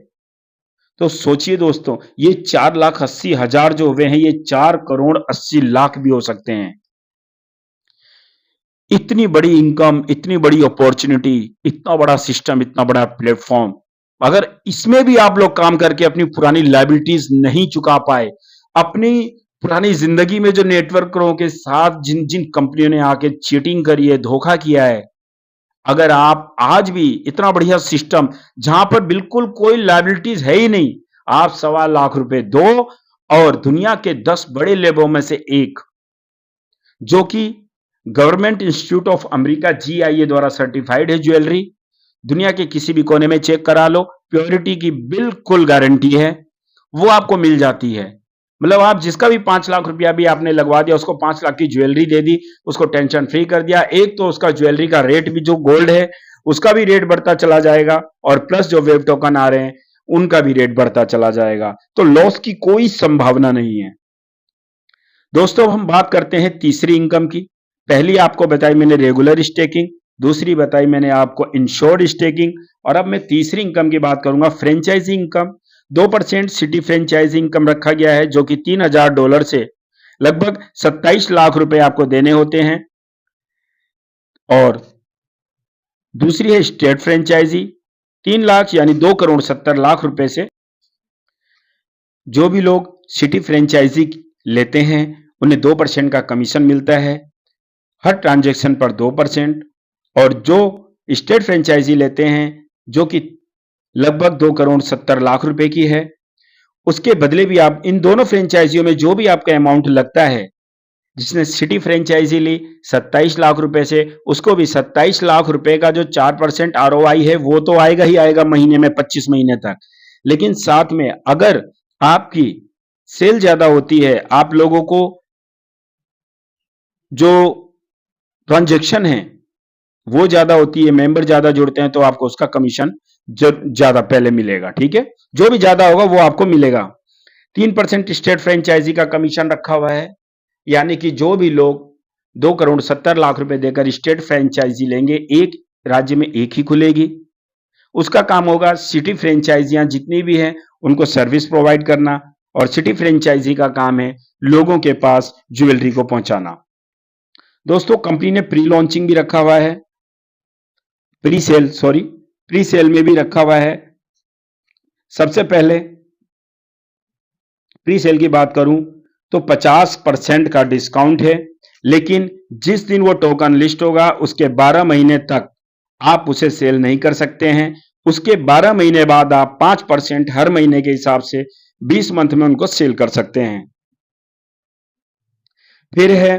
तो सोचिए दोस्तों, ये 4,80,000 जो हुए हैं, ये 4,80,00,000 भी हो सकते हैं। इतनी बड़ी इनकम, इतनी बड़ी अपॉर्चुनिटी, इतना बड़ा सिस्टम, इतना बड़ा प्लेटफॉर्म अगर इसमें भी आप लोग काम करके अपनी पुरानी लायबिलिटीज नहीं चुका पाए, अपनी पुरानी जिंदगी में जो नेटवर्करों के साथ जिन जिन कंपनियों ने आके चीटिंग करी है, धोखा किया है, अगर आप आज भी इतना बढ़िया सिस्टम जहां पर बिल्कुल कोई लायबिलिटीज है ही नहीं, आप 1.25 लाख रुपए दो और दुनिया के 10 बड़े लैबों में से एक, जो कि government institute of America GIA द्वारा सर्टिफाइड है ज्वेलरी, दुनिया के किसी भी कोने में चेक करा लो, प्योरिटी की बिल्कुल गारंटी है, वो आपको मिल जाती है। मतलब आप जिसका भी 5 लाख रुपया भी आपने लगवा दिया, उसको 5 लाख की ज्वेलरी दे दी, उसको टेंशन फ्री कर दिया। एक तो उसका ज्वेलरी का रेट भी, जो गोल्ड है उसका भी रेट बढ़ता चला जाएगा, और प्लस जो वेब टोकन आ रहे हैं उनका भी रेट बढ़ता चला जाएगा, तो लॉस की कोई संभावना नहीं है। दोस्तों, अब हम बात करते हैं तीसरी इनकम की। पहली आपको बताई मैंने रेगुलर स्टेकिंग, दूसरी बताई मैंने आपको इंश्योर्ड स्टेकिंग, और अब मैं तीसरी इनकम की बात करूंगा, franchisee income. 2% city franchisee income रखा गया है, जो कि $3000 से लगभग 27 लाख रुपए आपको देने होते हैं। और दूसरी है स्टेट फ्रेंचाइजी, 3 लाख यानी 2,70,00,000 रुपए से जो भी लोग सिटी फ्रेंचाइजी लेते हैं उन्हें 2% का कमीशन मिलता है हर ट्रांजैक्शन पर 2%। और जो स्टेट फ्रेंचाइजी लेते हैं, जो कि लगभग 2,70,00,000 रुपए की है, उसके बदले भी आप इन दोनों फ्रेंचाइजियों में जो भी आपका अमाउंट लगता है, जिसने सिटी फ्रेंचाइजी ली 27 लाख रुपए से, उसको भी 27 लाख रुपए का जो 4% ROI है वो तो आएगा ही आएगा महीने में 25 महीने तक। लेकिन साथ में अगर आपकी सेल ज्यादा होती है, आप लोगों को जो ट्रांजैक्शन है वो ज्यादा होती है, मेंबर ज्यादा जुड़ते हैं, तो आपको उसका कमीशन ज्यादा पहले मिलेगा। ठीक है, जो भी ज्यादा होगा वो आपको मिलेगा। 3% स्टेट फ्रेंचाइजी का कमीशन रखा हुआ है, यानी कि जो भी लोग 2,70,00,000 रुपए देकर स्टेट फ्रेंचाइजी लेंगे, एक राज्य में एक ही खुलेगी, उसका काम होगा सिटी फ्रेंचाइजियां जितनी भी हैं उनको सर्विस प्रोवाइड करना, और सिटी फ्रेंचाइजी का काम है लोगों के पास ज्वेलरी को पहुंचाना। दोस्तों, कंपनी ने प्री लॉन्चिंग भी रखा हुआ है, प्री सेल में भी रखा हुआ है। सबसे पहले प्री सेल की बात करूं तो 50% का डिस्काउंट है, लेकिन जिस दिन वो टोकन लिस्ट होगा उसके 12 महीने तक आप उसे सेल नहीं कर सकते हैं। उसके 12 महीने बाद आप 5% हर महीने के हिसाब से 20 मंथ में उनको सेल कर सकते हैं। फिर है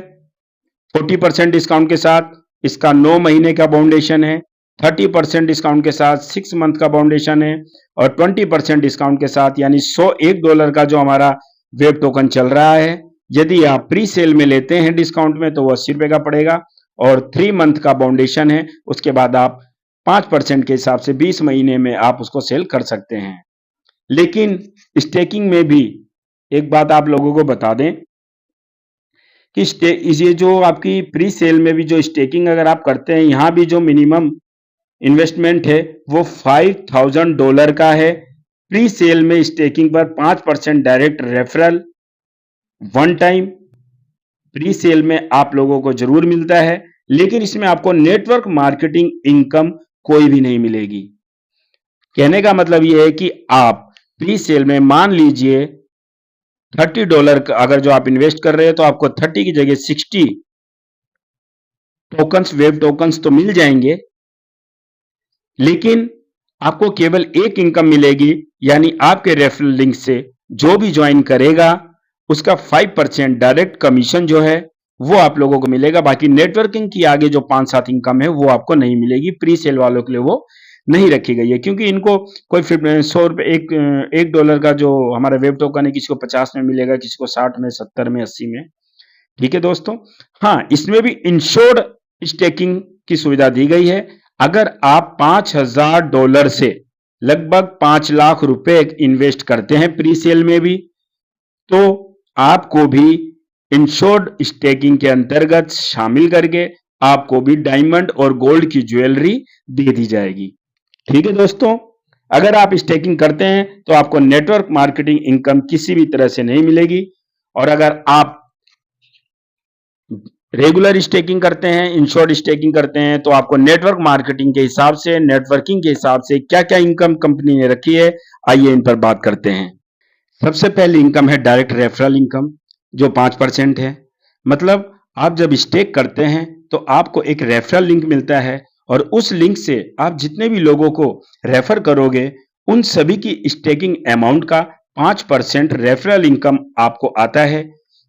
40% डिस्काउंट के साथ इसका 9 महीने का बाउंडेशन है, 30% डिस्काउंट के साथ 6 मंथ का बाउंडेशन है, और 20% डिस्काउंट के साथ यानी $101 का जो हमारा वेब टोकन चल रहा है, यदि आप प्री सेल में लेते हैं डिस्काउंट में तो वो 80 रुपए का पड़ेगा, और 3 मंथ का बाउंडेशन है। उसके बाद आप 5% के हिसाब से 20 महीने में आप उसको सेल कर सकते हैं। लेकिन स्टेकिंग में भी एक बात आप लोगों को बता दें कि ये जो आपकी प्री सेल में भी जो स्टेकिंग अगर आप करते हैं, यहां भी जो मिनिमम इन्वेस्टमेंट है वो $5,000 का है। प्री सेल में स्टेकिंग पर 5% direct referral one time pre sale में आप लोगों को जरूर मिलता है, लेकिन इसमें आपको नेटवर्क मार्केटिंग इनकम कोई भी नहीं मिलेगी। कहने का मतलब यह है कि आप प्री सेल में मान लीजिए $30 अगर जो आप इन्वेस्ट कर रहे हैं, तो आपको 30 की जगह 60 टोकन्स, वेब टोकन्स तो मिल जाएंगे, लेकिन आपको केवल एक इनकम मिलेगी, यानी आपके रेफरल लिंक से जो भी ज्वाइन करेगा उसका 5% डायरेक्ट कमीशन जो है वो आप लोगों को मिलेगा। बाकी नेटवर्किंग की आगे जो 5-7 इनकम है वो आपको नहीं मिलेगी। प्री सेल वालों के लिए वो नहीं रखी गई है, क्योंकि इनको कोई $100 $1 का जो हमारा वेब टोकन है, किसी को 50 में मिलेगा, किसी को 60 में, 70 में, 80 में। ठीक है दोस्तों, हाँ, इसमें भी इंश्योर्ड स्टेकिंग की सुविधा दी गई है। अगर आप $5,000 से लगभग 5 लाख रुपए इन्वेस्ट करते हैं प्री सेल में भी, तो आपको भी इंश्योर्ड स्टेकिंग के अंतर्गत शामिल करके आपको भी डायमंड और गोल्ड की ज्वेलरी दे दी जाएगी। ठीक है दोस्तों, अगर आप स्टेकिंग करते हैं तो आपको नेटवर्क मार्केटिंग इनकम किसी भी तरह से नहीं मिलेगी, और अगर आप रेगुलर स्टेकिंग करते हैं, इन शॉर्ट स्टेकिंग करते हैं, तो आपको नेटवर्क मार्केटिंग के हिसाब से, नेटवर्किंग के हिसाब से क्या-क्या इनकम कंपनी ने रखी है, आइए इन पर बात करते हैं। सबसे पहली इनकम है डायरेक्ट रेफरल इनकम, जो 5% है। मतलब आप जब स्टेक करते हैं तो आपको एक रेफरल लिंक मिलता है और उस लिंक से आप जितने भी लोगों को रेफर करोगे उन सभी की स्टेकिंग अमाउंट का 5% रेफरल इनकम आपको आता है,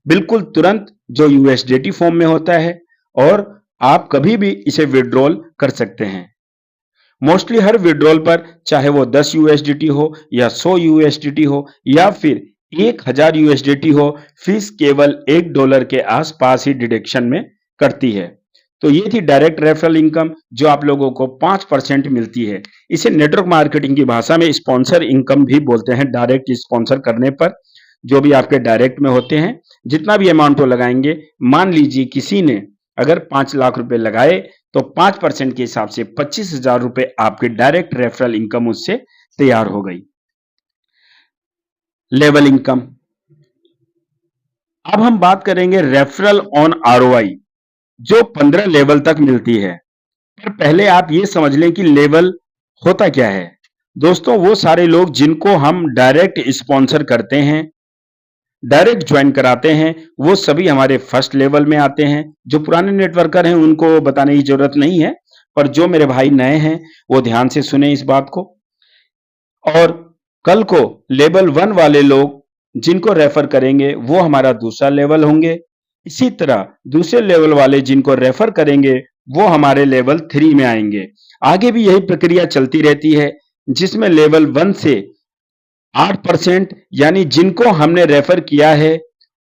बिल्कुल तुरंत, जो यूएसडीटी फॉर्म में होता है, और आप कभी भी इसे विड्रॉल कर सकते हैं। मोस्टली हर विड्रॉल पर, चाहे वो 10 यूएसडीटी हो या 100 यूएसडीटी हो या फिर 1000 यूएसडीटी हो, फीस केवल $1 के आसपास ही डिडक्शन में करती है। तो ये थी डायरेक्ट रेफरल इनकम, जो आप लोगों को 5% मिलती है। इसे नेटवर्क मार्केटिंग की भाषा में स्पॉन्सर इनकम भी बोलते हैं। डायरेक्ट स्पॉन्सर करने पर जो भी आपके डायरेक्ट में होते हैं, जितना भी अमाउंट वो लगाएंगे, मान लीजिए किसी ने अगर 5 लाख रुपए लगाए तो 5% के हिसाब से 25,000 रुपए आपके डायरेक्ट रेफरल इनकम उससे तैयार हो गई। Level income. अब हम बात करेंगे रेफरल ऑन आरओआई, जो 15 लेवल तक मिलती है। पर पहले आप ये समझ लें कि लेवल होता क्या है। दोस्तों, वो सारे लोग जिनको हम डायरेक्ट स्पॉन्सर करते हैं, डायरेक्ट ज्वाइन कराते हैं, वो सभी हमारे फर्स्ट लेवल में आते हैं। जो पुराने नेटवर्कर हैं उनको बताने की जरूरत नहीं है, पर जो मेरे भाई नए हैं वो ध्यान से सुने इस बात को। और कल को लेवल 1 वाले लोग जिनको रेफर करेंगे वो हमारा दूसरा लेवल होंगे। इसी तरह दूसरे लेवल वाले जिनको रेफर करेंगे वो हमारे लेवल 3 में आएंगे। आगे भी यही प्रक्रिया चलती रहती है, जिसमें लेवल 1 से 8%, यानी जिनको हमने रेफर किया है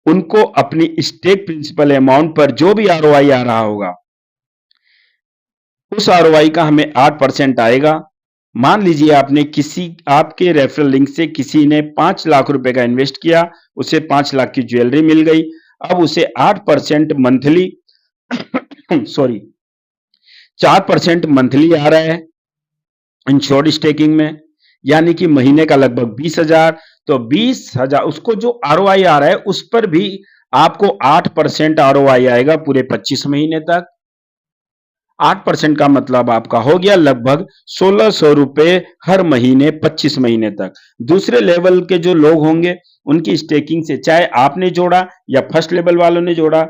उनको अपनी स्टेक प्रिंसिपल अमाउंट पर जो भी आरओआई आ रहा होगा, उस आरओआई का हमें 8% आएगा। मान लीजिए आपके रेफरल लिंक से किसी ने 5 लाख रुपए का इन्वेस्ट किया, उसे 5 लाख की ज्वेलरी मिल गई। अब उसे 8% मंथली सॉरी 4% मंथली आ रहा है इन शॉर्ट स्टेकिंग में, यानी कि महीने का लगभग 20,000। तो 20,000 उसको जो आरओआई आ रहा है उस पर भी आपको 8% आरओआई आएगा पूरे 25 महीने तक। 8% का मतलब आपका हो गया लगभग 1,600 रुपए हर महीने 25 महीने तक। दूसरे लेवल के जो लोग होंगे उनकी स्टेकिंग से, चाहे आपने जोड़ा या फर्स्ट लेवल वालों ने जोड़ा,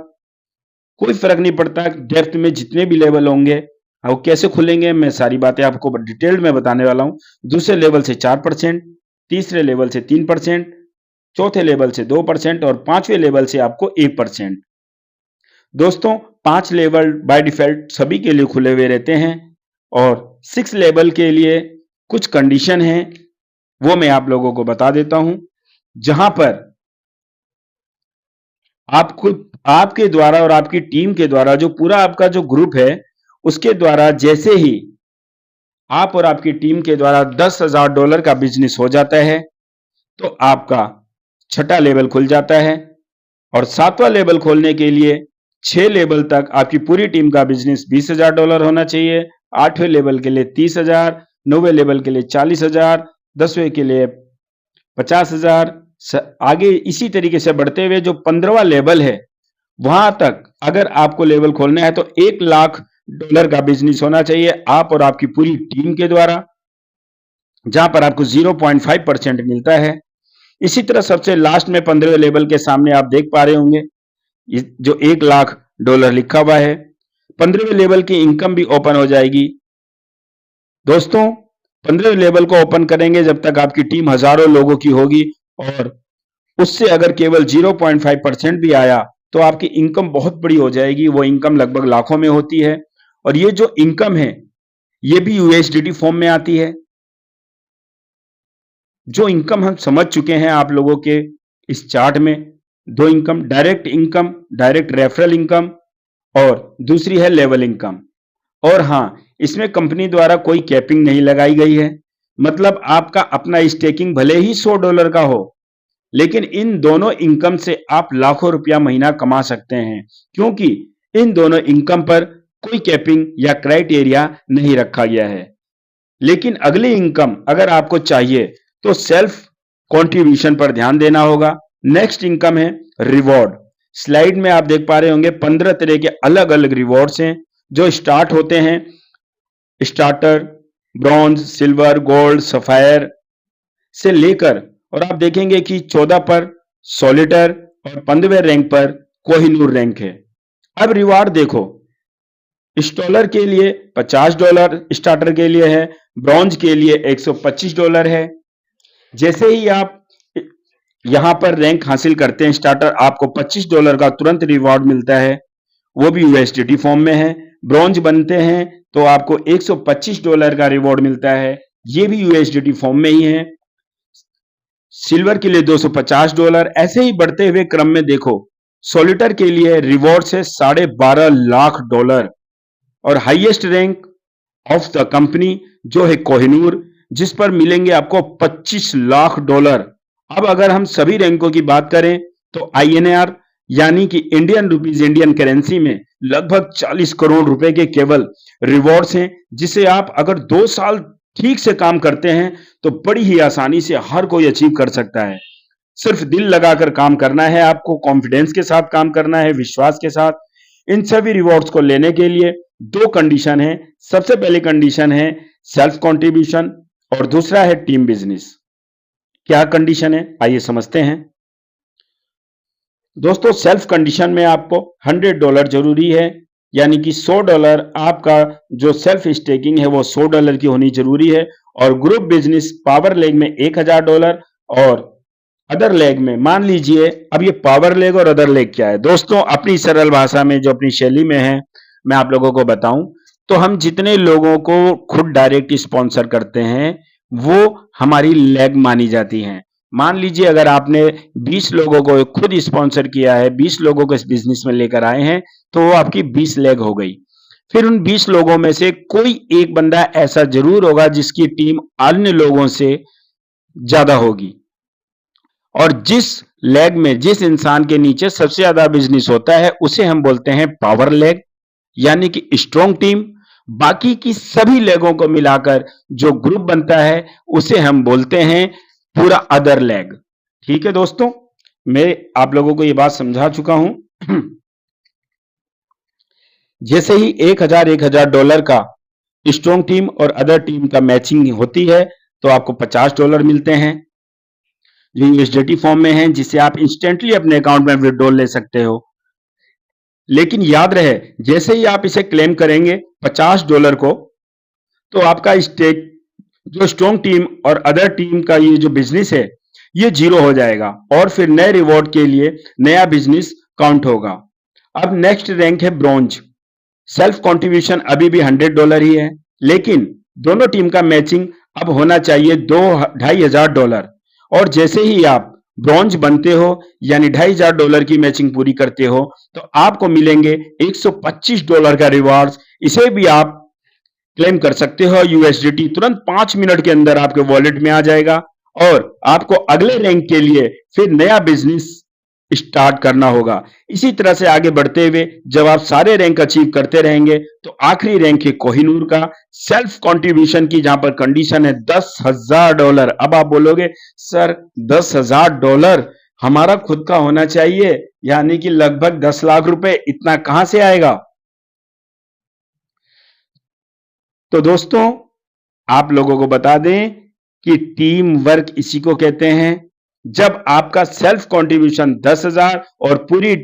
कोई फर्क नहीं पड़ता। डेप्थ में जितने भी लेवल होंगे वो कैसे खुलेंगे, मैं सारी बातें आपको डिटेल में बताने वाला हूं। दूसरे लेवल से 4%, तीसरे लेवल से 3%, चौथे लेवल से 2% और पांचवें लेवल से आपको 1%। दोस्तों, 5 लेवल बाय डिफॉल्ट सभी के लिए खुले हुए रहते हैं और 6 लेवल के लिए कुछ कंडीशन है, वो मैं आप लोगों को बता देता हूं, जहां पर आपको आपके द्वारा और आपकी टीम के द्वारा, जो पूरा आपका जो ग्रुप है उसके द्वारा, जैसे ही आप और आपकी टीम के द्वारा $10,000 का बिजनेस हो जाता है तो आपका 6ठा लेवल खुल जाता है। और 7वां लेवल खोलने के लिए 6 लेवल तक आपकी पूरी टीम का बिजनेस $20,000 होना चाहिए। 8वें लेवल के लिए 30,000, 9वें लेवल के लिए 40,000, 10वें के लिए 50,000। आगे इसी तरीके से बढ़ते हुए जो 15वां लेवल है वहां तक अगर आपको लेवल खोलना है तो $1,00,000 का बिजनेस होना चाहिए आप और आपकी पूरी टीम के द्वारा, जहां पर आपको 0.5% मिलता है। इसी तरह सबसे लास्ट में 15वें लेवल के सामने आप देख पा रहे होंगे जो $1,00,000 लिखा हुआ है। 15वें लेवल की इनकम भी ओपन हो जाएगी। दोस्तों, 15वें लेवल को ओपन करेंगे जब तक आपकी टीम हजारों लोगों की होगी, और उससे अगर केवल 0.5% भी आया तो आपकी इनकम बहुत बड़ी हो जाएगी। वो इनकम लगभग लाखों में होती है और ये जो इनकम है ये भी यूएसडीटी फॉर्म में आती है। जो इनकम हम समझ चुके हैं आप लोगों के इस चार्ट में, 2 इनकम, डायरेक्ट रेफरल इनकम और दूसरी है लेवल इनकम। और हां, इसमें कंपनी द्वारा कोई कैपिंग नहीं लगाई गई है। मतलब आपका अपना स्टेकिंग भले ही $100 का हो, लेकिन इन दोनों इनकम से आप लाखों रुपया महीना कमा सकते हैं, क्योंकि इन दोनों इनकम पर कोई कैपिंग या क्राइटेरिया नहीं रखा गया है। लेकिन अगली इनकम अगर आपको चाहिए तो सेल्फ कंट्रीब्यूशन पर ध्यान देना होगा। नेक्स्ट इनकम है रिवॉर्ड। स्लाइड में आप देख पा रहे होंगे 15 तरह के अलग अलग रिवॉर्ड्स हैं जो स्टार्ट होते हैं starter, bronze, silver, gold, sapphire से लेकर, और आप देखेंगे कि 14 पर सॉलिटर और 15वें रैंक पर कोहिनूर रैंक है। अब रिवार्ड देखो, स्टॉलर के लिए $50 स्टार्टर के लिए है, ब्रॉन्ज के लिए $125 है। जैसे ही आप यहां पर रैंक हासिल करते हैं स्टार्टर, आपको $25 का तुरंत रिवॉर्ड मिलता है, वो भी यूएसडीटी फॉर्म में है। ब्रॉन्ज बनते हैं तो आपको $125 का रिवॉर्ड मिलता है, ये भी यूएसडीटी फॉर्म में ही है। सिल्वर के लिए $250। ऐसे ही बढ़ते हुए क्रम में देखो, सॉलिटर के लिए रिवॉर्ड है $12.5 लाख और highest rank of the company जो है कोहिनूर, जिस पर मिलेंगे आपको $25 लाख। अब अगर हम सभी रैंकों की बात करें तो INR यानी कि इंडियन रुपीज, इंडियन करेंसी में लगभग 40 करोड़ रुपए के केवल रिवॉर्ड्स हैं, जिसे आप अगर 2 साल ठीक से काम करते हैं तो बड़ी ही आसानी से हर कोई अचीव कर सकता है। सिर्फ दिल लगाकर काम करना है, आपको कॉन्फिडेंस के साथ काम करना है, विश्वास के साथ। इन सभी रिवॉर्ड्स को लेने के लिए 2 कंडीशन है। सबसे पहली कंडीशन है सेल्फ कंट्रीब्यूशन और दूसरा है टीम बिजनेस। क्या कंडीशन है, आइए समझते हैं। दोस्तों, सेल्फ कंडीशन में आपको $100 जरूरी है, यानी कि $100 आपका जो सेल्फ स्टेकिंग है वो $100 की होनी जरूरी है। और ग्रुप बिजनेस पावर लेग में $1000 और अदर लेग में, मान लीजिए, अब ये पावर लेग और अदर लेग क्या है दोस्तों, अपनी सरल भाषा में जो अपनी शैली में है मैं आप लोगों को बताऊं तो हम जितने लोगों को खुद डायरेक्ट स्पॉन्सर करते हैं वो हमारी लेग मानी जाती हैं। मान लीजिए अगर आपने 20 लोगों को खुद स्पॉन्सर किया है, 20 लोगों को इस बिजनेस में लेकर आए हैं, तो वो आपकी 20 लेग हो गई। फिर उन 20 लोगों में से कोई एक बंदा ऐसा जरूर होगा जिसकी टीम अन्य लोगों से ज्यादा होगी, और जिस लेग में जिस इंसान के नीचे सबसे ज्यादा बिजनेस होता है उसे हम बोलते हैं पावर लेग, यानी कि स्ट्रॉन्ग टीम। बाकी की सभी लेगों को मिलाकर जो ग्रुप बनता है उसे हम बोलते हैं पूरा अदर लेग। ठीक है दोस्तों, मैं आप लोगों को यह बात समझा चुका हूं। जैसे ही $1000 का स्ट्रॉन्ग टीम और अदर टीम का मैचिंग होती है तो आपको $50 मिलते हैं जो यूएसडीटी फॉर्म में है, जिसे आप इंस्टेंटली अपने अकाउंट में विड्रॉल ले सकते हो। लेकिन याद रहे, जैसे ही आप इसे क्लेम करेंगे $50 को, तो आपका स्टेक जो स्ट्रॉन्ग टीम और अदर टीम का ये जो बिजनेस है ये 0 हो जाएगा और फिर नए रिवॉर्ड के लिए नया बिजनेस काउंट होगा। अब नेक्स्ट रैंक है ब्रॉन्ज। सेल्फ कंट्रीब्यूशन अभी भी $100 ही है, लेकिन दोनों टीम का मैचिंग अब होना चाहिए $2500। और जैसे ही आप ब्रॉन्ज बनते हो यानी $2500 की मैचिंग पूरी करते हो तो आपको मिलेंगे $125 का रिवॉर्ड। इसे भी आप क्लेम कर सकते हो। यूएसडीटी तुरंत 5 मिनट के अंदर आपके वॉलेट में आ जाएगा और आपको अगले रैंक के लिए फिर नया बिजनेस स्टार्ट करना होगा। इसी तरह से आगे बढ़ते हुए जब आप सारे रैंक अचीव करते रहेंगे तो आखिरी रैंक है कोहिनूर का सेल्फ कंट्रीब्यूशन की, जहां पर कंडीशन है $10,000। अब आप बोलोगे सर $10,000 हमारा खुद का होना चाहिए, यानी कि लगभग 10 लाख रुपए, इतना कहां से आएगा? तो दोस्तों, आप लोगों को बता दें कि टीम वर्क इसी को कहते हैं। जब आपका सेल्फ कंट्रीब्यूशन 10,000 और पूरी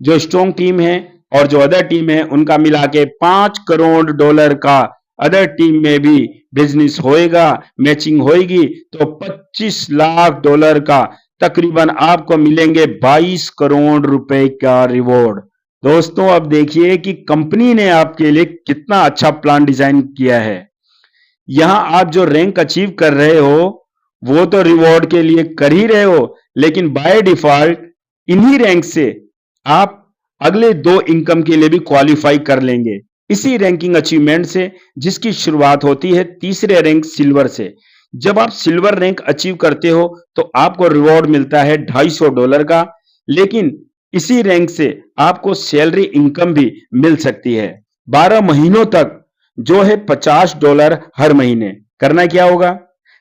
जो स्ट्रॉन्ग टीम है और जो अदर टीम है उनका मिला के $5 करोड़ का अदर टीम में भी बिजनेस होएगा, मैचिंग होएगी, तो $25 लाख का तकरीबन आपको मिलेंगे 22 करोड़ रुपए का रिवॉर्ड। दोस्तों, अब देखिए कि कंपनी ने आपके लिए कितना अच्छा प्लान डिजाइन किया है। यहां आप जो रैंक अचीव कर रहे हो वो तो रिवॉर्ड के लिए कर ही रहे हो, लेकिन बाय डिफॉल्ट इन्हीं रैंक से आप अगले 2 इनकम के लिए भी क्वालिफाई कर लेंगे, इसी रैंकिंग अचीवमेंट से, जिसकी शुरुआत होती है तीसरे रैंक सिल्वर से। जब आप सिल्वर रैंक अचीव करते हो तो आपको रिवॉर्ड मिलता है $250 का, लेकिन इसी रैंक से आपको सैलरी इनकम भी मिल सकती है 12 महीनों तक, जो है $50 हर महीने। करना क्या होगा?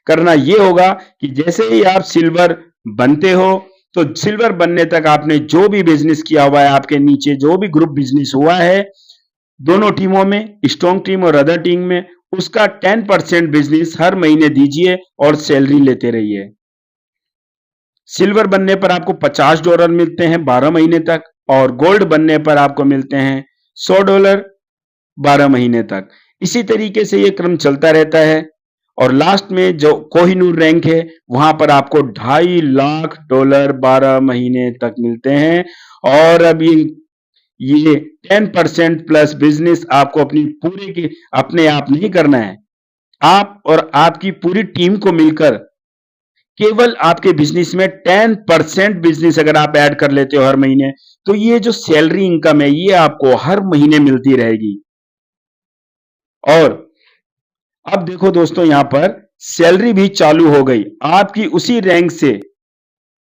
करना यह होगा कि जैसे ही आप सिल्वर बनते हो तो सिल्वर बनने तक आपने जो भी बिजनेस किया हुआ है, आपके नीचे जो भी ग्रुप बिजनेस हुआ है, दोनों टीमों में, स्ट्रॉन्ग टीम और अदर टीम में, उसका 10% बिजनेस हर महीने दीजिए और सैलरी लेते रहिए। सिल्वर बनने पर आपको $50 मिलते हैं 12 महीने तक, और गोल्ड बनने पर आपको मिलते हैं $100 12 महीने तक। इसी तरीके से ये क्रम चलता रहता है, और लास्ट में जो कोहिनूर रैंक है, वहां पर आपको $2.5 लाख 12 महीने तक मिलते हैं। और अब ये 10% प्लस बिजनेस आपको अपने आप नहीं करना है, आप और आपकी पूरी टीम को मिलकर केवल आपके बिजनेस में 10% बिजनेस अगर आप ऐड कर लेते हो हर महीने, तो ये जो सैलरी इनकम है, ये आपको हर महीने मिलती रहेगी। और अब देखो दोस्तों, यहां पर सैलरी भी चालू हो गई आपकी उसी रैंक से,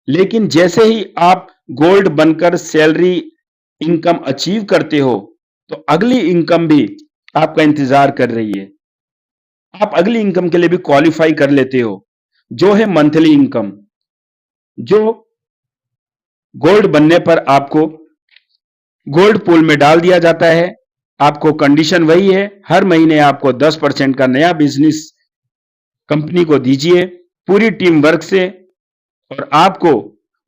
लेकिन जैसे ही आप गोल्ड बनकर सैलरी इनकम अचीव करते हो, तो अगली इनकम भी आपका इंतजार कर रही है। आप अगली इनकम के लिए भी क्वालिफाई कर लेते हो, जो है मंथली इनकम, जो गोल्ड बनने पर आपको गोल्ड पूल में डाल दिया जाता है। आपको कंडीशन वही है, हर महीने आपको 10% का नया बिजनेस कंपनी को दीजिए पूरी टीम वर्क से, और आपको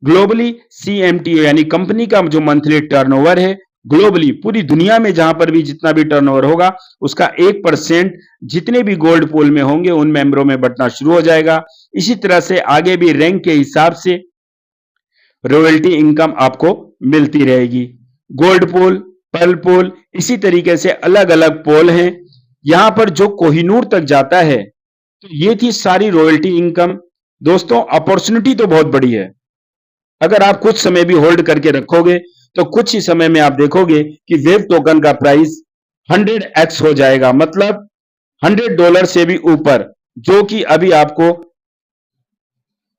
ग्लोबली CMTO यानी कंपनी का जो मंथली टर्नओवर है, ग्लोबली पूरी दुनिया में जहां पर भी जितना भी टर्नओवर होगा, उसका 1% जितने भी गोल्ड पूल में होंगे उन मेंबरों में बंटना शुरू हो जाएगा। इसी तरह से आगे भी रैंक के हिसाब से रॉयल्टी इनकम आपको मिलती रहेगी। गोल्ड पोल, पर्ल पोल, इसी तरीके से अलग अलग पोल हैं। यहां पर जो कोहिनूर तक जाता है, तो ये थी सारी रॉयल्टी इनकम। दोस्तों, अपॉर्चुनिटी तो बहुत बड़ी है। अगर आप कुछ समय भी होल्ड करके रखोगे, तो कुछ ही समय में आप देखोगे कि वेव टोकन का प्राइस 100x हो जाएगा, मतलब $100 से भी ऊपर, जो कि अभी आपको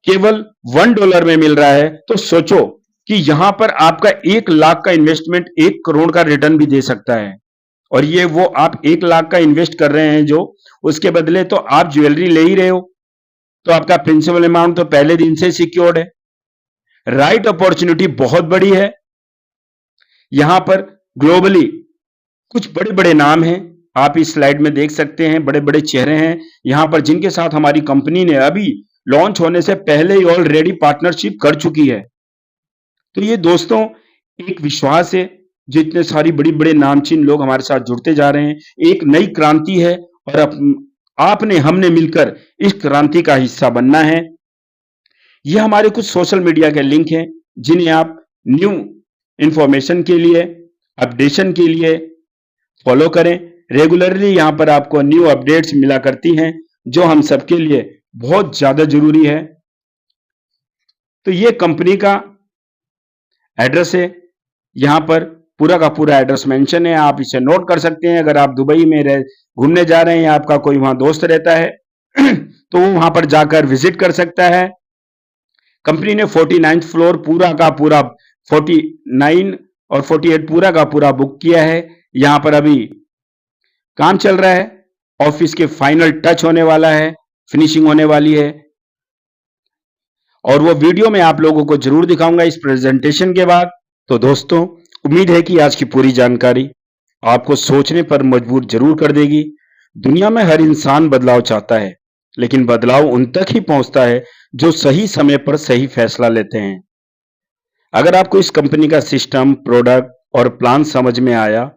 केवल $1 में मिल रहा है। तो सोचो कि यहां पर आपका 1 लाख का इन्वेस्टमेंट 1 करोड़ का रिटर्न भी दे सकता है, और ये वो आप 1 लाख का इन्वेस्ट कर रहे हैं, जो उसके बदले तो आप ज्वेलरी ले ही रहे हो, तो आपका प्रिंसिपल अमाउंट तो पहले दिन से सिक्योर्ड है। राइट अपॉर्चुनिटी बहुत बड़ी है। यहां पर ग्लोबली कुछ बड़े बड़े नाम हैं, आप इस स्लाइड में देख सकते हैं, बड़े बड़े चेहरे हैं यहां पर, जिनके साथ हमारी कंपनी ने अभी लॉन्च होने से पहले ही ऑलरेडी पार्टनरशिप कर चुकी है। तो ये दोस्तों एक विश्वास है, जो इतने सारी बड़ी बड़े नामचीन लोग हमारे साथ जुड़ते जा रहे हैं। एक नई क्रांति है, और आपने हमने मिलकर इस क्रांति का हिस्सा बनना है। ये हमारे कुछ सोशल मीडिया के लिंक हैं, जिन्हें आप न्यू इंफॉर्मेशन के लिए, अपडेशन के लिए फॉलो करें। रेगुलरली यहां पर आपको न्यू अपडेट्स मिला करती हैं, जो हम सबके लिए बहुत ज्यादा जरूरी है। तो ये कंपनी का एड्रेस है, यहां पर पूरा का पूरा एड्रेस मेंशन है, आप इसे नोट कर सकते हैं। अगर आप दुबई में घूमने जा रहे हैं, या आपका कोई वहां दोस्त रहता है तो वो वहां पर जाकर विजिट कर सकता है। कंपनी ने 49th फ्लोर पूरा का पूरा 49 और 48 पूरा का पूरा बुक किया है। यहां पर अभी काम चल रहा है, ऑफिस के फाइनल टच होने वाला है, फिनिशिंग होने वाली है, और वो वीडियो मैं आप लोगों को जरूर दिखाऊंगा इस प्रेजेंटेशन के बाद। तो दोस्तों, उम्मीद है कि आज की पूरी जानकारी आपको सोचने पर मजबूर जरूर कर देगी। दुनिया में हर इंसान बदलाव चाहता है, लेकिन बदलाव उन तक ही पहुंचता है जो सही समय पर सही फैसला लेते हैं। अगर आपको इस कंपनी का सिस्टम, प्रोडक्ट और प्लान समझ में आया,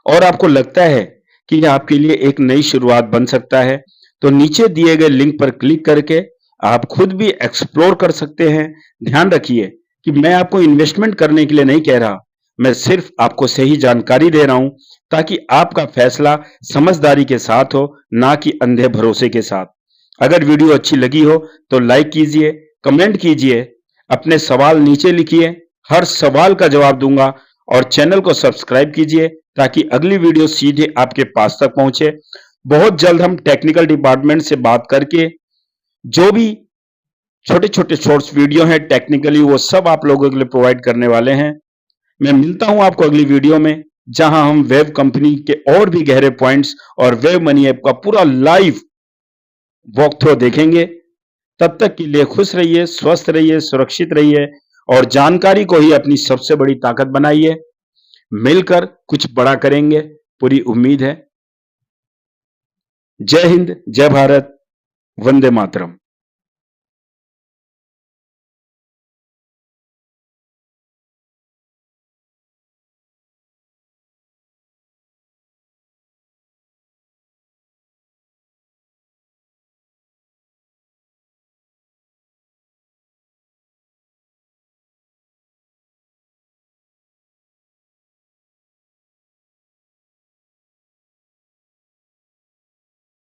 और आपको लगता है कि यह आपके लिए एक नई शुरुआत बन सकता है, तो नीचे दिए गए लिंक पर क्लिक करके आप खुद भी एक्सप्लोर कर सकते हैं। ध्यान रखिए कि मैं आपको इन्वेस्टमेंट करने के लिए नहीं कह रहा, मैं सिर्फ आपको सही जानकारी दे रहा हूं, ताकि आपका फैसला समझदारी के साथ हो, ना कि अंधे भरोसे के साथ। अगर वीडियो अच्छी लगी हो तो लाइक कीजिए, कमेंट कीजिए, अपने सवाल नीचे लिखिए, हर सवाल का जवाब दूंगा, और चैनल को सब्सक्राइब कीजिए ताकि अगली वीडियो सीधे आपके पास तक पहुंचे। बहुत जल्द हम टेक्निकल डिपार्टमेंट से बात करके जो भी छोटे छोटे शॉर्ट्स वीडियो हैं टेक्निकली, वो सब आप लोगों के लिए प्रोवाइड करने वाले हैं। मैं मिलता हूं आपको अगली वीडियो में, जहां हम वेव कंपनी के और भी गहरे पॉइंट्स और वेव मनी ऐप का पूरा लाइव वॉक थ्रू देखेंगे। तब तक के लिए खुश रहिए, स्वस्थ रहिए, सुरक्षित रहिए, और जानकारी को ही अपनी सबसे बड़ी ताकत बनाइए। मिलकर कुछ बड़ा करेंगे, पूरी उम्मीद है। जय हिंद, जय भारत, वंदे मातरम।